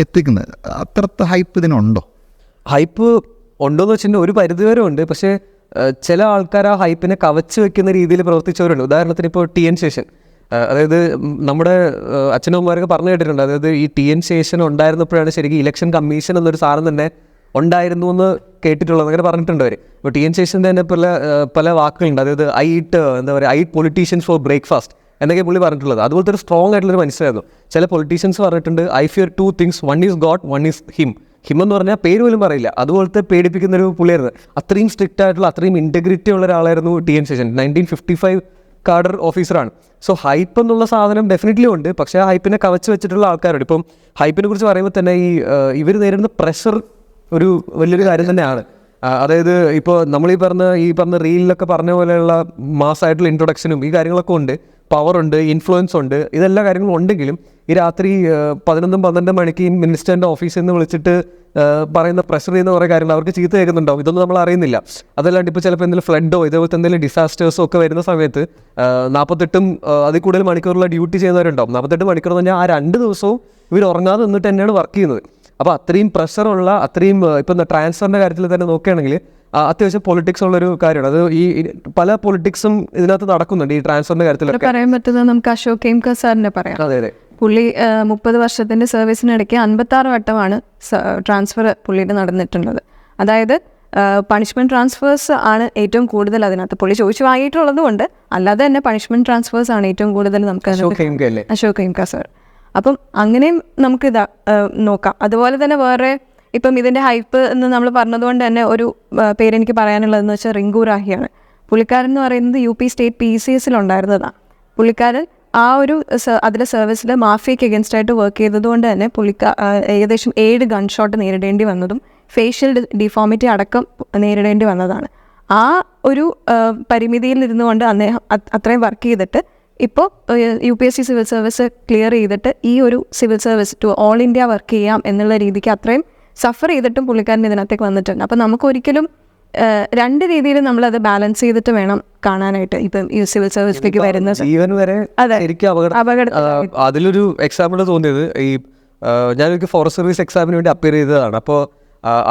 എത്തിക്കുന്നത്. അത്രത്തെ ഹൈപ്പ് ഇതിനുണ്ടോ? ഹൈപ്പ് ഉണ്ടോയെന്ന് വെച്ചിട്ടുണ്ടെങ്കിൽ ഒരു പരിധിവരെ ഉണ്ട്. പക്ഷേ ചില ആൾക്കാർ ആ ഹൈപ്പിനെ കവച്ച് വെക്കുന്ന രീതിയിൽ പ്രവർത്തിച്ചവരുണ്ട്. ഉദാഹരണത്തിന് ഇപ്പോൾ TN ശേഷൻ, അതായത് നമ്മുടെ അച്ഛനമ്മമാരൊക്കെ പറഞ്ഞു കേട്ടിട്ടുണ്ട്. അതായത് ഈ TN ശേഷൻ ഉണ്ടായിരുന്നപ്പോഴാണ് ശരിക്കും ഇലക്ഷൻ കമ്മീഷൻ എന്നൊരു സാധനം തന്നെ ഉണ്ടായിരുന്നു എന്ന് കേട്ടിട്ടുള്ളത്, അങ്ങനെ പറഞ്ഞിട്ടുണ്ട് അവർ. ഇപ്പോൾ TN ശേഷൻ്റെ തന്നെ പല വാക്കുകളുണ്ട്. അതായത് എന്താ പറയുക, പൊളിറ്റീഷ്യൻസ് ഫോർ ബ്രേക്ക്ഫാസ്റ്റ് എന്നൊക്കെ പുള്ളി പറഞ്ഞിട്ടുള്ളത്. അതുപോലത്തെ ഒരു സ്ട്രോങ് ആയിട്ടുള്ളൊരു മനുഷ്യരായിരുന്നു. ചില പൊളിറ്റീഷ്യൻസ് പറഞ്ഞിട്ടുണ്ട്, I fear 2 things, 1 is God, 1 is him. എന്ന് പറഞ്ഞാൽ പേര് പോലും പറയില്ല, അതുപോലത്തെ പേടിപ്പിക്കുന്നൊരു പുള്ളിയായിരുന്നു. അത്രയും സ്ട്രിക്റ്റ് ആയിട്ടുള്ള, അത്രയും ഇൻറ്റഗ്രിറ്റി ഉള്ള ഒരാളായിരുന്നു TN ശേഷൻ. 1955 കാഡർ ഓഫീസറാണ്. സോ ഹൈപ്പ് എന്നുള്ള സാധനം ഡെഫിനറ്റ്ലി ഉണ്ട്, പക്ഷേ ആ ഹൈപ്പിനെ കവച്ച് വെച്ചിട്ടുള്ള ആൾക്കാരുണ്ട്. ഇപ്പം ഹൈപ്പിനെ കുറിച്ച് പറയുമ്പോൾ തന്നെ ഇവർ നേരിടുന്ന പ്രഷർ ഒരു വലിയൊരു കാര്യം തന്നെയാണ്. അതായത് ഇപ്പോൾ നമ്മൾ ഈ പറഞ്ഞ റീലിലൊക്കെ പറഞ്ഞ പോലെയുള്ള മാസ്സായിട്ടുള്ള ഇൻട്രൊഡക്ഷനും ഈ കാര്യങ്ങളൊക്കെ ഉണ്ട്, പവറുണ്ട്, ഇൻഫ്ലുവൻസ് ഉണ്ട്, ഇതെല്ലാ കാര്യങ്ങളും ഉണ്ടെങ്കിലും ഈ രാത്രി 11-12 മണിക്ക് ഈ മിനിസ്റ്ററിൻ്റെ ഓഫീസിൽ നിന്ന് വിളിച്ചിട്ട് പറയുന്ന പ്രഷർ ചെയ്യുന്ന കുറേ കാര്യങ്ങൾ അവർക്ക് ചീത്ത കേൾക്കുന്നുണ്ടാവും. ഇതൊന്നും നമ്മൾ അറിയുന്നില്ല. അതല്ലാണ്ട് ഇപ്പോൾ ചിലപ്പോൾ എന്തെങ്കിലും ഫ്ലഡോ ഇതേപോലത്തെ എന്തെങ്കിലും ഡിസാസ്റ്റേഴ്സോ ഒക്കെ വരുന്ന സമയത്ത് 48 അതിൽ കൂടുതൽ മണിക്കൂറുള്ള ഡ്യൂട്ടി ചെയ്യുന്നവരുണ്ടാവും. 48 മണിക്കൂർ എന്ന് പറഞ്ഞാൽ ആ 2 ദിവസവും ഇവർ ഉറങ്ങാതെ നിന്നിട്ട് തന്നെയാണ് വർക്ക് ചെയ്യുന്നത്. അപ്പോൾ അത്രയും പ്രഷറുള്ള, അത്രയും ഇപ്പം ട്രാൻസ്ഫറിൻ്റെ കാര്യത്തിൽ തന്നെ നോക്കുകയാണെങ്കിൽ അത്യാവശ്യം പൊളിറ്റിക്സ് ഉള്ളൊരു കാര്യമാണ്. അത് ഈ പല പൊളിറ്റിക്സും ഇതിനകത്ത് നടക്കുന്നുണ്ട് ഈ ട്രാൻസ്ഫറിൻ്റെ കാര്യത്തിലൊക്കെ. പറയാൻ പറ്റുന്നത് നമുക്ക് അശോക് കേംകർ സാറിനെ പറയാം. അതെ അതെ, പുള്ളി 30 വർഷത്തിൻ്റെ സർവീസിനിടയ്ക്ക് 56 വട്ടമാണ് ട്രാൻസ്ഫർ പുള്ളിയുടെ നടന്നിട്ടുള്ളത്. അതായത് പണിഷ്മെൻറ്റ് ട്രാൻസ്ഫേഴ്സ് ആണ് ഏറ്റവും കൂടുതൽ അതിനകത്ത് പുള്ളി ചോദിച്ചു വാങ്ങിയിട്ടുള്ളത് കൊണ്ട്, അല്ലാതെ തന്നെ പണിഷ്മെൻറ്റ് ട്രാൻസ്ഫേഴ്സ് ആണ് ഏറ്റവും കൂടുതൽ നമുക്ക് അശോക് കേംകർ സാർ. അപ്പം അങ്ങനെയും നമുക്ക് നോക്കാം. അതുപോലെ തന്നെ വേറെ ഇപ്പം ഇതിൻ്റെ ഹൈപ്പ് എന്ന് നമ്മൾ പറഞ്ഞതുകൊണ്ട് തന്നെ ഒരു പേരെനിക്ക് പറയാനുള്ളതെന്ന് വെച്ചാൽ റിങ്കു റാഹിയാണ്. പുള്ളിക്കാരൻ എന്ന് പറയുന്നത് UP സ്റ്റേറ്റ് PCS ഉണ്ടായിരുന്നതാണ്. പുള്ളിക്കാരൻ ആ ഒരു അതിലെ സർവീസിൽ മാഫിയയ്ക്ക് എഗൻസ്റ്റ് ആയിട്ട് വർക്ക് ചെയ്തതുകൊണ്ട് തന്നെ ഏകദേശം 7 ഗൺ ഷോട്ട് നേരിടേണ്ടി വന്നതും ഫേഷ്യൽ ഡിഫോമിറ്റി അടക്കം നേരിടേണ്ടി വന്നതാണ്. ആ ഒരു പരിമിതിയിൽ ഇരുന്നുകൊണ്ട് അദ്ദേഹം അത്രയും വർക്ക് ചെയ്തിട്ട് ഇപ്പോൾ UPSC സിവിൽ സർവീസ് ക്ലിയർ ചെയ്തിട്ട് ഈ ഒരു civil service to all India work ചെയ്യാം എന്നുള്ള രീതിക്ക് അത്രയും സഫർ ചെയ്തിട്ടും പുള്ളിക്കാരൻ ഇതിനകത്തേക്ക് വന്നിട്ടുണ്ട്. അപ്പം നമുക്കൊരിക്കലും 2 രീതിയിൽ നമ്മളത് ബാലൻസ് ചെയ്തിട്ട് വേണം കാണാനായിട്ട്. ഇപ്പം ഈ സിവിൽ സർവീസിലേക്ക് വരുന്നത് ജീവൻ വരെ അതിലൊരു എക്സാമ്പിൾ തോന്നിയത് ഞാനൊരു ഫോറസ്റ്റ് സർവീസ് എക്സാമിന് വേണ്ടി അപ്പിയർ ചെയ്തതാണ്. അപ്പോൾ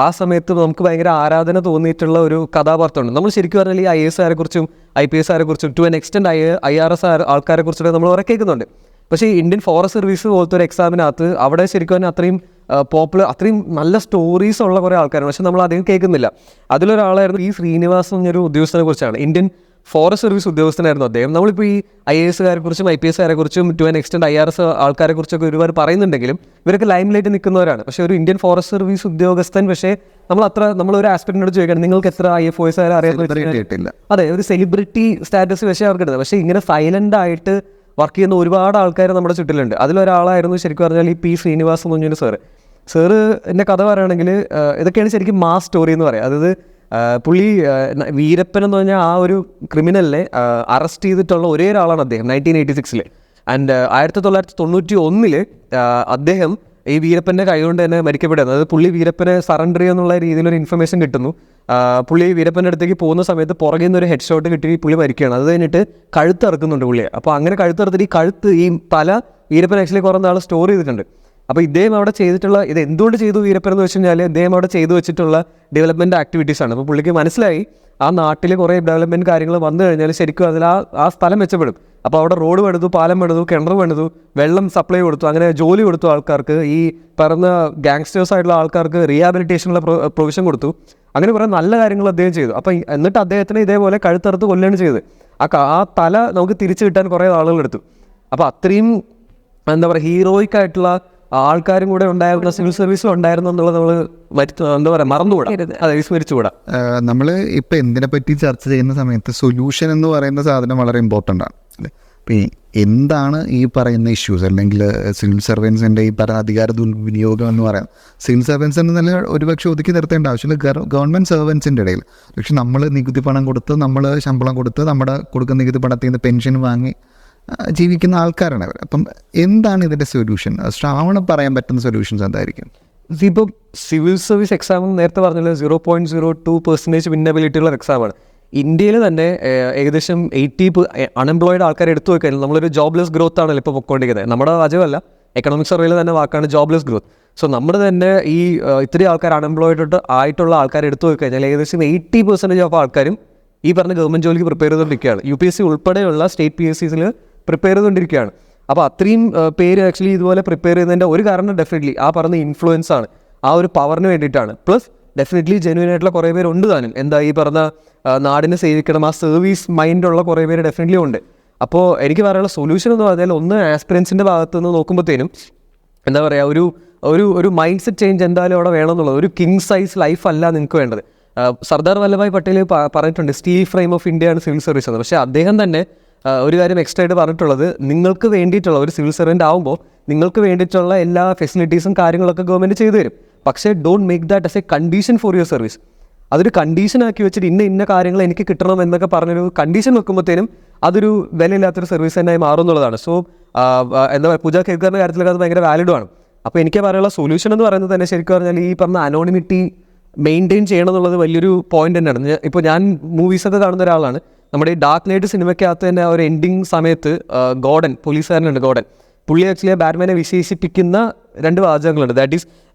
ആ സമയത്ത് നമുക്ക് ഭയങ്കര ആരാധന തോന്നിയിട്ടുള്ള ഒരു കഥാപാത്രമുണ്ട്. നമ്മൾ ശരിക്കും പറഞ്ഞാൽ ഈ IAS കുറിച്ചും IPS കുറിച്ചും ടു എൻ എക്സ്റ്റെൻഡ് IRS ആൾക്കാരെ കുറിച്ചൊക്കെ നമ്മൾ കുറെ കേൾക്കുന്നുണ്ട്. പക്ഷേ ഈ ഇന്ത്യൻ ഫോറസ്റ്റ് സർവീസ് പോലത്തെ ഒരു എക്സാമിനകത്ത് അവിടെ ശരിക്കും പറഞ്ഞാൽ അത്രയും പോപ്പുലർ, അത്രയും നല്ല സ്റ്റോറീസ് ഉള്ള കുറേ ആൾക്കാരാണ്, പക്ഷെ നമ്മൾ അധികം കേൾക്കുന്നില്ല. അതിലൊരാളായിരുന്നു ഈ ശ്രീനിവാസ് എന്നൊരു ഉദ്യോഗസ്ഥനെ കുറിച്ചാണ്. ഇന്ത്യൻ ഫോറസ്റ്റ് സർവീസ് ഉദ്യോഗസ്ഥനായിരുന്നു അദ്ദേഹം. നമ്മളിപ്പോൾ ഈ IAS കുറിച്ചും IPS കുറിച്ചും ടു ആൻ എക്സ്റ്റെൻഡ് IRS ആൾക്കാരെ കുറിച്ചൊക്കെ ഒരുപാട് പറയുന്നുണ്ടെങ്കിലും ഇവരൊക്കെ ലൈം ലൈറ്റ് നിൽക്കുന്നവരാണ്. പക്ഷേ ഒരു ഇന്ത്യൻ ഫോറസ്റ്റ് സർവീസ് ഉദ്യോഗസ്ഥൻ, പക്ഷേ നമ്മളൊരു ആസ്പെക്ടിനോട് ചോദിക്കണം നിങ്ങൾക്ക് എത്ര IFOS അറിയാൻ, അതെ, ഒരു സെലിബ്രിറ്റി സ്റ്റാറ്റസ് പക്ഷേ അവർക്ക് ഇടുന്നത്. പക്ഷേ ഇങ്ങനെ സൈലൻ്റ് ആയിട്ട് വർക്ക് ചെയ്യുന്ന ഒരുപാട് ആൾക്കാർ നമ്മുടെ ചുറ്റിലുണ്ട്. അതിലൊരാളായിരുന്നു ശരിക്കും പറഞ്ഞാൽ ഈ P. ശ്രീനിവാസ് എന്ന് പറഞ്ഞൊരു സാറ് എൻ്റെ കഥ പറയുകയാണെങ്കിൽ ഇതൊക്കെയാണ് ശരിക്കും മാസ് സ്റ്റോറി എന്ന് പറയാം. അതായത് പുള്ളി വീരപ്പൻ എന്ന് പറഞ്ഞാൽ ആ ഒരു ക്രിമിനലിനെ അറസ്റ്റ് ചെയ്തിട്ടുള്ള ഒരേ ഒരാളാണ് അദ്ദേഹം 1986. ആൻഡ് 1991 അദ്ദേഹം ഈ വീരപ്പൻ്റെ കൈകൊണ്ട് തന്നെ മരിക്കപ്പെടുന്നത്. അതായത് പുള്ളി വീരപ്പനെ സറണ്ടർ ചെയ്യുന്നുള്ള രീതിയിലൊരു ഇൻഫർമേഷൻ കിട്ടുന്നു. പുള്ളി വീരപ്പൻ്റെ അടുത്തേക്ക് പോകുന്ന സമയത്ത് പുറകിൽ നിന്നൊരു ഹെഡ് ഷോട്ട് കിട്ടി പുള്ളി മരിക്കുകയാണ്. അത് കഴിഞ്ഞിട്ട് കഴുത്ത് ഇറക്കുന്നുണ്ട് പുള്ളിയെ. അപ്പോൾ അങ്ങനെ കഴുത്തിറത്തിട്ട് ഈ തല വീരപ്പൻ ആക്ച്വലി കുറേ നാൾ സ്റ്റോർ ചെയ്തിട്ടുണ്ട്. അപ്പോൾ ഇദ്ദേഹം അവിടെ ചെയ്തിട്ടുള്ള ഇത് എന്തുകൊണ്ട് ചെയ്തു വീരപ്പൻ എന്ന് വെച്ച് കഴിഞ്ഞാൽ ഇദ്ദേഹം അവിടെ ചെയ്തു വെച്ചിട്ടുള്ള ഡെവലപ്മെൻറ്റ് ആക്ടിവിറ്റീസാണ്. അപ്പോൾ പുള്ളിക്ക് മനസ്സിലായി ആ നാട്ടിൽ കുറേ ഡെവലപ്മെൻറ്റ് കാര്യങ്ങൾ വന്നു കഴിഞ്ഞാൽ ശരിക്കും അതിൽ ആ സ്ഥലം മെച്ചപ്പെടും. അപ്പോൾ അവിടെ റോഡ് പണിതു, പാലം പണിതു, കിണർ പണിതു, വെള്ളം സപ്ലൈ കൊടുത്തു, അങ്ങനെ ജോലി കൊടുത്തു ആൾക്കാർക്ക്. ഈ പറഞ്ഞ ഗാങ്സ്റ്റേഴ്സ് ആയിട്ടുള്ള ആൾക്കാർക്ക് റീഹാബിലിറ്റേഷനുള്ള പ്രൊവിഷൻ കൊടുത്തു. അങ്ങനെ കുറേ നല്ല കാര്യങ്ങൾ അദ്ദേഹം ചെയ്തു. അപ്പം എന്നിട്ട് അദ്ദേഹത്തിന് ഇതേപോലെ കഴുത്തറുത്ത് കൊല്ലുകയാണ് ചെയ്തത്. ആ തല നമുക്ക് തിരിച്ചു കിട്ടാൻ കുറേ ആളുകളെടുത്തു. അപ്പോൾ അത്രയും എന്താ പറയുക ഹീറോയിക് ആയിട്ടുള്ള ആൾക്കാരും കൂടെ ഉണ്ടായിരുന്ന സിവിൽ സർവീസിൽ ഉണ്ടായിരുന്നു എന്നുള്ളത് നമ്മൾ എന്താ പറയുക മറന്നുകൂടാ, അതെ, വിസ്മരിച്ചുകൂടാ. നമ്മൾ ഇപ്പോൾ എന്തിനെ പറ്റി ചർച്ച ചെയ്യുന്ന സമയത്ത് സൊല്യൂഷൻ എന്ന് പറയുന്ന സാധനം വളരെ ഇമ്പോർട്ടൻ്റ് ആണ് അല്ലേ. അപ്പോൾ എന്താണ് ഈ പറയുന്ന ഇഷ്യൂസ്, അല്ലെങ്കിൽ സിവിൽ സർവൻസിൻ്റെ ഈ പറയുന്ന അധികാര ദുർവിനിയോഗം എന്ന് പറയുന്നത് സിവിൽ സർവൻസ് എന്ന് തന്നെ ഒരുപക്ഷെ ഒതുക്കി നിർത്തേണ്ട ആവശ്യമില്ല ഗവൺമെൻറ് സർവൻസിൻ്റെ ഇടയിൽ. പക്ഷെ നമ്മൾ നികുതി പണം കൊടുത്ത്, നമ്മൾ ശമ്പളം കൊടുത്ത്, നമ്മുടെ കൊടുക്കുന്ന നികുതി പണത്തിൽ നിന്ന് പെൻഷൻ വാങ്ങി ജീവിക്കുന്ന ആൾക്കാരാണ് അവർ. അപ്പം എന്താണ് ഇതിൻ്റെ സൊല്യൂഷൻ? ശ്രാവണം പറയാൻ പറ്റുന്ന സൊല്യൂഷൻസ് എന്തായിരിക്കും? ഇതിപ്പം സിവിൽ സർവീസ് എക്സാം നേരത്തെ പറഞ്ഞാൽ 0.02% വിന്നബിലിറ്റി ഉള്ള എക്സാമാണ്. ഇന്ത്യയിൽ തന്നെ ഏകദേശം 80 അൺഎംപ്ലോയിഡ് ആൾക്കാരെ എടുത്തു വെക്കാൻ നമ്മളൊരു ജോബ്ലെസ് ഗ്രോത്ത് ആണല്ലോ ഇപ്പോൾ പൊയ്ക്കൊണ്ടിരിക്കുന്നത്. നമ്മുടെ വാചകമല്ല, എക്കണോമിക് സർവേയിൽ തന്നെ വാക്കാണ് ജോബ്ലെസ് ഗ്രോത്ത്. സോ നമ്മൾ തന്നെ ഈ ഇത്രയും ആൾക്കാർ അൺഎംപ്ലോയിഡ് ആയിട്ടുള്ള ആൾക്കാരെ എടുത്തു വെച്ച് കഴിഞ്ഞാൽ ഏകദേശം 80% ഓഫ് ആൾക്കാരും ഈ പറഞ്ഞ ഗവൺമെൻറ് ജോലിക്ക് പ്രിപ്പയർ ചെയ്തുകൊണ്ടിരിക്കുകയാണ്. UPSC ഉൾപ്പെടെയുള്ള സ്റ്റേറ്റ് PSCസിൽ പ്രിപ്പയർ ചെയ്തുകൊണ്ടിരിക്കുകയാണ്. അപ്പോൾ അത്രയും പേര് ആക്ച്വലി ഇതുപോലെ പ്രിപ്പയർ ചെയ്യുന്നതിൻ്റെ ഒരു കാരണം ഡെഫിനറ്റ്ലി ആ പറഞ്ഞ ഇൻഫ്ലുവൻസ് ആണ്, ആ ഒരു പവറിന് വേണ്ടിയിട്ടാണ്. പ്ലസ് ഡെഫിനറ്റ്ലി ജെന്യൂൻ ആയിട്ടുള്ള കുറേ പേരുണ്ട് താനും. എന്താ ഈ പറഞ്ഞ നാടിനെ സേവിക്കണം, ആ സർവീസ് മൈൻഡുള്ള കുറേ പേര് ഡെഫിനറ്റ്ലി ഉണ്ട്. അപ്പോൾ എനിക്ക് പറയാനുള്ള സൊല്യൂഷൻ എന്ന് പറഞ്ഞാൽ ഒന്ന് ആസ്പിറൻസിൻ്റെ ഭാഗത്ത് നിന്ന് നോക്കുമ്പോഴത്തേനും എന്താ പറയുക, ഒരു മൈൻഡ് സെറ്റ് ചേഞ്ച് എന്തായാലും അവിടെ വേണമെന്നുള്ളത്. ഒരു കിങ് സൈസ് ലൈഫ് അല്ല നിങ്ങൾക്ക് വേണ്ടത്. സർദാർ വല്ലഭായ് പട്ടേൽ പറഞ്ഞിട്ടുണ്ട് സ്റ്റീൽ ഫ്രെയിം ഓഫ് ഇന്ത്യയാണ് സിവിൽ സർവീസ് എന്ന്. പക്ഷേ അദ്ദേഹം തന്നെ ഒരു കാര്യം എക്സ്ട്രാ ആയിട്ട് പറഞ്ഞിട്ടുള്ളത്, നിങ്ങൾക്ക് വേണ്ടിയിട്ടുള്ള ഒരു സിവിൽ സർവൻ്റ് ആകുമ്പോൾ നിങ്ങൾക്ക് വേണ്ടിയിട്ടുള്ള എല്ലാ ഫെസിലിറ്റീസും കാര്യങ്ങളൊക്കെ ഗവൺമെൻറ് ചെയ്തു തരും. പക്ഷേ don't make that as A condition for your service. അതൊരു കണ്ടീഷനാക്കി വെച്ചിട്ട് ഇന്ന കാര്യങ്ങൾ എനിക്ക് കിട്ടണം എന്നൊക്കെ പറഞ്ഞൊരു കണ്ടീഷൻ വെക്കുമ്പോഴത്തേനും അതൊരു വിലയില്ലാത്തൊരു സർവീസ് തന്നെയായി മാറും എന്നുള്ളതാണ്. സോ എന്താ പറയുക, പൂജ ഖേദ്കറിൻ്റെ കാര്യത്തിലൊക്കെ അത് ഭയങ്കര വാലിഡുമാണ്. അപ്പോൾ എനിക്ക് പറയാനുള്ള സൊല്യൂഷൻ എന്ന് പറയുന്നത് തന്നെ ശരിക്കും പറഞ്ഞാൽ ഈ പറഞ്ഞ അനോണിമിറ്റി മെയിൻറ്റെയിൻ ചെയ്യണം എന്നുള്ളത് വലിയൊരു പോയിന്റ് തന്നെയാണ്. ഇപ്പോൾ ഞാൻ മൂവീസൊക്കെ കാണുന്ന ഒരാളാണ്. നമ്മുടെ ഈ ഡാർക്ക് നൈറ്റ് സിനിമയ്ക്കകത്ത് തന്നെ ഒരു എൻഡിങ് സമയത്ത് ഗോർഡൻ, പോലീസുകാരനുണ്ട് ഗോർഡൻ, പുള്ളി ആക്ച്വലി ബാറ്റ്മാനെ വിശേഷിപ്പിക്കുന്ന 2 വാചകങ്ങളുണ്ട്. ദാറ്റ് ഈസ്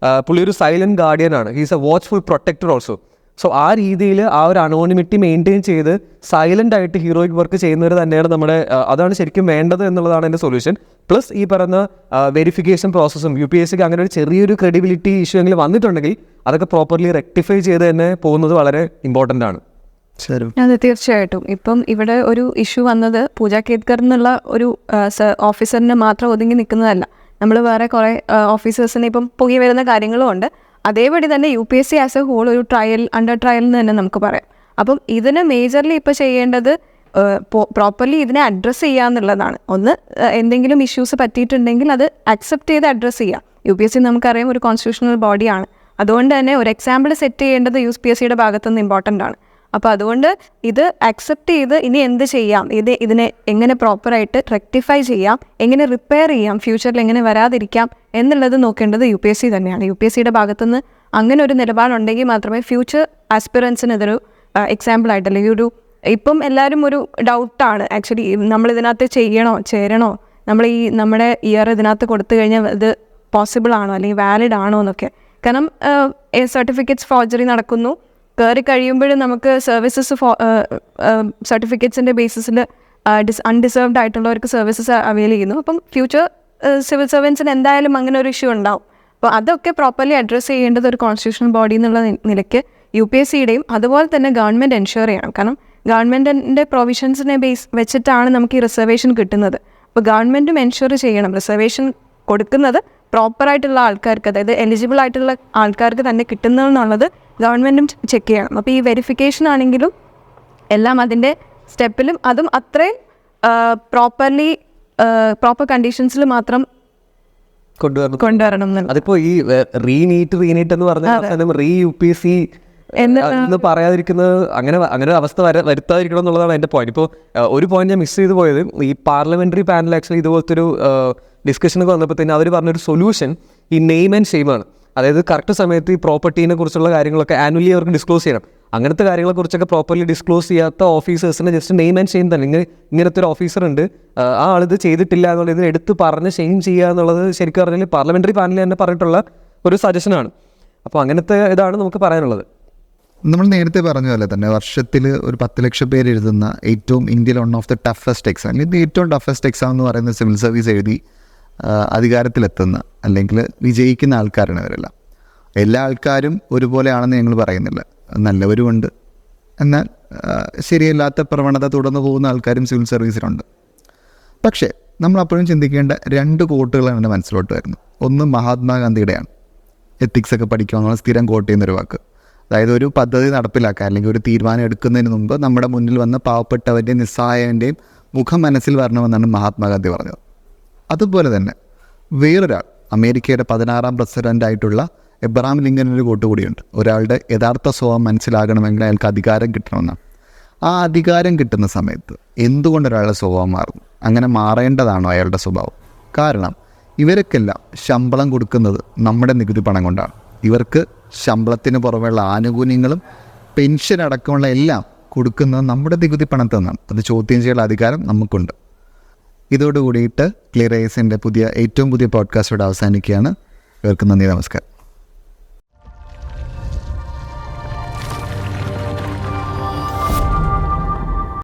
പുള്ളി ഒരു സൈലൻറ്റ് ഗാർഡിയൻ ആണ്, he's a watchful protector also. So ആ രീതിയിൽ ആ ഒരു അനോണിമിറ്റി മെയിൻറ്റെയിൻ ചെയ്ത് സൈലൻ്റ് ആയിട്ട് ഹീറോയിക് വർക്ക് ചെയ്യുന്നവർ തന്നെയാണ് നമ്മുടെ, അതാണ് ശരിക്കും വേണ്ടത് എന്നുള്ളതാണ് എൻ്റെ സൊല്യൂഷൻ. പ്ലസ് ഈ പറയുന്ന വെരിഫിക്കേഷൻ പ്രോസസ്സും UPSCക്ക് അങ്ങനെ ഒരു ചെറിയൊരു ക്രെഡിബിലിറ്റി ഇഷ്യൂ എങ്കിലും വന്നിട്ടുണ്ടെങ്കിൽ അതൊക്കെ പ്രോപ്പർലി റെക്ടിഫൈ ചെയ്ത് തന്നെ പോകുന്നത് വളരെ ഇമ്പോർട്ടൻ്റ് ആണ്. അതെ, തീർച്ചയായിട്ടും. ഇപ്പം ഇവിടെ ഒരു ഇഷ്യൂ വന്നത് പൂജ ഖേദ്കർ എന്നുള്ള ഒരു ഓഫീസറിന് മാത്രം ഒതുങ്ങി നിൽക്കുന്നതല്ല. നമ്മൾ വേറെ കുറേ ഓഫീസേഴ്സിന് ഇപ്പം പൊങ്ങി വരുന്ന കാര്യങ്ങളും ഉണ്ട്. അതേപടി തന്നെ UPSC ആസ് എ ഹോൾ ഒരു അണ്ടർ ട്രയൽ എന്ന് തന്നെ നമുക്ക് പറയാം. അപ്പം ഇതിന് മേജർലി ഇപ്പോൾ ചെയ്യേണ്ടത് പ്രോപ്പർലി ഇതിനെ അഡ്രസ്സ് ചെയ്യുക എന്നുള്ളതാണ്. ഒന്ന്, എന്തെങ്കിലും ഇഷ്യൂസ് പറ്റിയിട്ടുണ്ടെങ്കിൽ അത് അക്സെപ്റ്റ് ചെയ്ത് അഡ്രസ്സ് ചെയ്യുക. UPSC നമുക്കറിയാം ഒരു കോൺസ്റ്റിറ്റ്യൂഷണൽ ബോഡിയാണ്. അതുകൊണ്ട് തന്നെ ഒരു എക്സാമ്പിൾ സെറ്റ് ചെയ്യേണ്ടത് UPSCയുടെ ഭാഗത്തുനിന്ന് ഇമ്പോർട്ടൻ്റ് ആണ്. അപ്പോൾ അതുകൊണ്ട് ഇത് അക്സെപ്റ്റ് ചെയ്ത് ഇനി എന്ത് ചെയ്യാം, ഇതിനെ എങ്ങനെ പ്രോപ്പറായിട്ട് റെക്ടിഫൈ ചെയ്യാം, എങ്ങനെ റിപ്പയർ ചെയ്യാം, ഫ്യൂച്ചറിൽ എങ്ങനെ വരാതിരിക്കാം എന്നുള്ളത് നോക്കേണ്ടത് UPSC തന്നെയാണ്. UPSCയുടെ ഭാഗത്തുനിന്ന് അങ്ങനെ ഒരു നിലപാടുണ്ടെങ്കിൽ മാത്രമേ ഫ്യൂച്ചർ ആസ്പിറൻസിന് ഇതൊരു എക്സാമ്പിളായിട്ട്, അല്ലെങ്കിൽ ഇപ്പം എല്ലാവരും ഒരു ഡൗട്ടാണ് ആക്ച്വലി നമ്മളിതിനകത്ത് ചേരണോ, നമ്മുടെ ഇയർ ഇതിനകത്ത് കൊടുത്തു കഴിഞ്ഞാൽ ഇത് പോസിബിൾ ആണോ അല്ലെങ്കിൽ വാലിഡ് ആണോ എന്നൊക്കെ. കാരണം സർട്ടിഫിക്കറ്റ്സ് ഫോർജറി നടക്കുന്നു. കയറി കഴിയുമ്പോഴും നമുക്ക് സർവീസസ് സർട്ടിഫിക്കറ്റ്സിൻ്റെ ബേസിസിൽ അൺഡിസേർവ്ഡ് ആയിട്ടുള്ളവർക്ക് സർവീസസ് അവൈൽ ചെയ്യുന്നു. അപ്പം ഫ്യൂച്ചർ സിവിൽ സർവൻസിന് എന്തായാലും അങ്ങനെ ഒരു ഇഷ്യൂ ഉണ്ടാവും. അപ്പോൾ അതൊക്കെ പ്രോപ്പർലി അഡ്രസ്സ് ചെയ്യേണ്ടത് ഒരു കോൺസ്റ്റിറ്റ്യൂഷണൽ ബോഡി എന്നുള്ള നിലയ്ക്ക് UPSCയുടെയും അതുപോലെ തന്നെ ഗവൺമെൻറ് എൻഷുർ ചെയ്യണം. കാരണം ഗവൺമെൻറ്റിൻ്റെ പ്രൊവിഷൻസിനെ ബേസ് വെച്ചിട്ടാണ് നമുക്ക് ഈ റിസർവേഷൻ കിട്ടുന്നത്. അപ്പോൾ ഗവൺമെൻറ്റും എൻഷുർ ചെയ്യണം റിസർവേഷൻ കൊടുക്കുന്നത് പ്രോപ്പറായിട്ടുള്ള ആൾക്കാർക്ക്, അതായത് എലിജിബിൾ ആയിട്ടുള്ള ആൾക്കാർക്ക് തന്നെ കിട്ടുന്നതെന്നുള്ളത് ഗവൺമെൻറ്റും ചെക്ക് ചെയ്യണം. അപ്പോൾ ഈ വെരിഫിക്കേഷൻ ആണെങ്കിലും എല്ലാം അതിൻ്റെ സ്റ്റെപ്പിലും അതും അത്രയും പ്രോപ്പർ കണ്ടീഷൻസിൽ മാത്രം കൊണ്ടുവരണം. അതിപ്പോൾ ഈ റീനീറ്റ് എന്ന് പറഞ്ഞാൽ UPSC എന്ന് പറയാതിരിക്കുന്നത്, അങ്ങനെ ഒരു അവസ്ഥ വരുത്താതിരിക്കണം എന്നുള്ളതാണ് എൻ്റെ പോയിന്റ്. ഇപ്പോൾ ഒരു പോയിന്റ് ഞാൻ മിസ് ചെയ്ത് പോയത്, ഈ പാർലമെൻ്ററി പാനൽ ആക്ച്വലി ഇതുപോലത്തെ ഒരു ഡിസ്കഷനൊക്കെ വന്നപ്പോൾ തന്നെ അവർ പറഞ്ഞൊരു സൊല്യൂഷൻ ഈ നെയിം ആൻഡ് ഷെയിം ആണ്. അതായത് കറക്റ്റ് സമയത്ത് ഈ പ്രോപ്പർട്ടീനെ കുറിച്ചുള്ള കാര്യങ്ങളൊക്കെ ആനുവലി അവർക്ക് ഡിസ്ക്ലോസ് ചെയ്യണം. അങ്ങനത്തെ കാര്യങ്ങളെക്കുറിച്ചൊക്കെ പ്രോപ്പർലി ഡിസ്ക്ലോസ് ചെയ്യാത്ത ഓഫീസേഴ്സിനെ ജസ്റ്റ് നെയിം ആൻഡ് ഷെയിം തന്നെ, ഇങ്ങനത്തെ ഒരു ഓഫീസർ ഉണ്ട്, ആ ആളിത് ചെയ്തിട്ടില്ല എന്നുള്ളത് ഇതിന് എടുത്ത് പറഞ്ഞ് ഷെയിം ചെയ്യുക എന്നുള്ളത് ശരിക്കും പറഞ്ഞാൽ പാർലമെൻ്ററി പാനലിൽ തന്നെ പറഞ്ഞിട്ടുള്ള ഒരു സജഷനാണ്. അപ്പോൾ അങ്ങനത്തെ ഇതാണ് നമുക്ക് പറയാനുള്ളത്. നമ്മൾ നേരത്തെ പറഞ്ഞ പോലെ തന്നെ വർഷത്തിൽ ഒരു 10 ലക്ഷം പേര് എഴുതുന്ന ഏറ്റവും ഇന്ത്യയിൽ one of the toughest exam, അല്ലെങ്കിൽ ഇത് ഏറ്റവും ടഫസ്റ്റ് എക്സാം എന്ന് പറയുന്നത് സിവിൽ സർവീസ് എഴുതി അധികാരത്തിലെത്തുന്ന അല്ലെങ്കിൽ വിജയിക്കുന്ന ആൾക്കാരാണ് ഇവരെല്ലാം. എല്ലാ ആൾക്കാരും ഒരുപോലെയാണെന്ന് ഞങ്ങൾ പറയുന്നില്ല, നല്ലവരുമുണ്ട്, എന്നാൽ ശരിയല്ലാത്ത പ്രവണത തുടർന്ന് പോകുന്ന ആൾക്കാരും സിവിൽ സർവീസിലുണ്ട്. പക്ഷേ നമ്മളപ്പോഴും ചിന്തിക്കേണ്ട 2 കോട്ടുകളാണ് എൻ്റെ മനസ്സിലോട്ട് വരുന്നത്. ഒന്ന് മഹാത്മാഗാന്ധിയുടെയാണ്, എത്തിക്സൊക്കെ പഠിക്കുക എന്നുള്ള സ്ഥിരം കോട്ട് ചെയ്യുന്നൊരു വാക്ക്. അതായത് ഒരു പദ്ധതി നടപ്പിലാക്കുക അല്ലെങ്കിൽ ഒരു തീരുമാനം എടുക്കുന്നതിന് മുമ്പ് നമ്മുടെ മുന്നിൽ വന്ന പാവപ്പെട്ടവൻ്റെയും നിസ്സഹായൻ്റെയും മുഖം മനസ്സിൽ വരണമെന്നാണ് മഹാത്മാഗാന്ധി പറഞ്ഞത്. അതുപോലെ തന്നെ വേറൊരാൾ, അമേരിക്കയുടെ 16ാം പ്രസിഡൻ്റായിട്ടുള്ള എബ്രഹാം ലിങ്കനൊരു കോട്ട് കൂടിയുണ്ട്. ഒരാളുടെ യഥാർത്ഥ സ്വഭാവം മനസ്സിലാകണമെങ്കിൽ അയാൾക്ക് അധികാരം കിട്ടണമെന്നാണ്. ആ അധികാരം കിട്ടുന്ന സമയത്ത് എന്തുകൊണ്ട് ഒരാളുടെ സ്വഭാവം മാറുന്നു? അങ്ങനെ മാറേണ്ടതാണോ അയാളുടെ സ്വഭാവം? കാരണം ഇവർക്കെല്ലാം ശമ്പളം കൊടുക്കുന്നത് നമ്മുടെ നികുതി പണം കൊണ്ടാണ്. ഇവർക്ക് ശമ്പളത്തിന് പുറമെയുള്ള ആനുകൂല്യങ്ങളും പെൻഷൻ അടക്കമുള്ള എല്ലാം കൊടുക്കുന്നത് നമ്മുടെ നികുതി പണത്തിൽ നിന്നാണ്. അത് ചോദ്യം ചെയ്യാനുള്ള അധികാരം നമുക്കുണ്ട്. ഇതോടുകൂടിയിട്ട് ക്ലിയർ ഐസിൻ്റെ ഏറ്റവും പുതിയ പോഡ്കാസ്റ്റോട് അവസാനിക്കുകയാണ്. ഇവർക്ക് നന്ദി, നമസ്കാരം.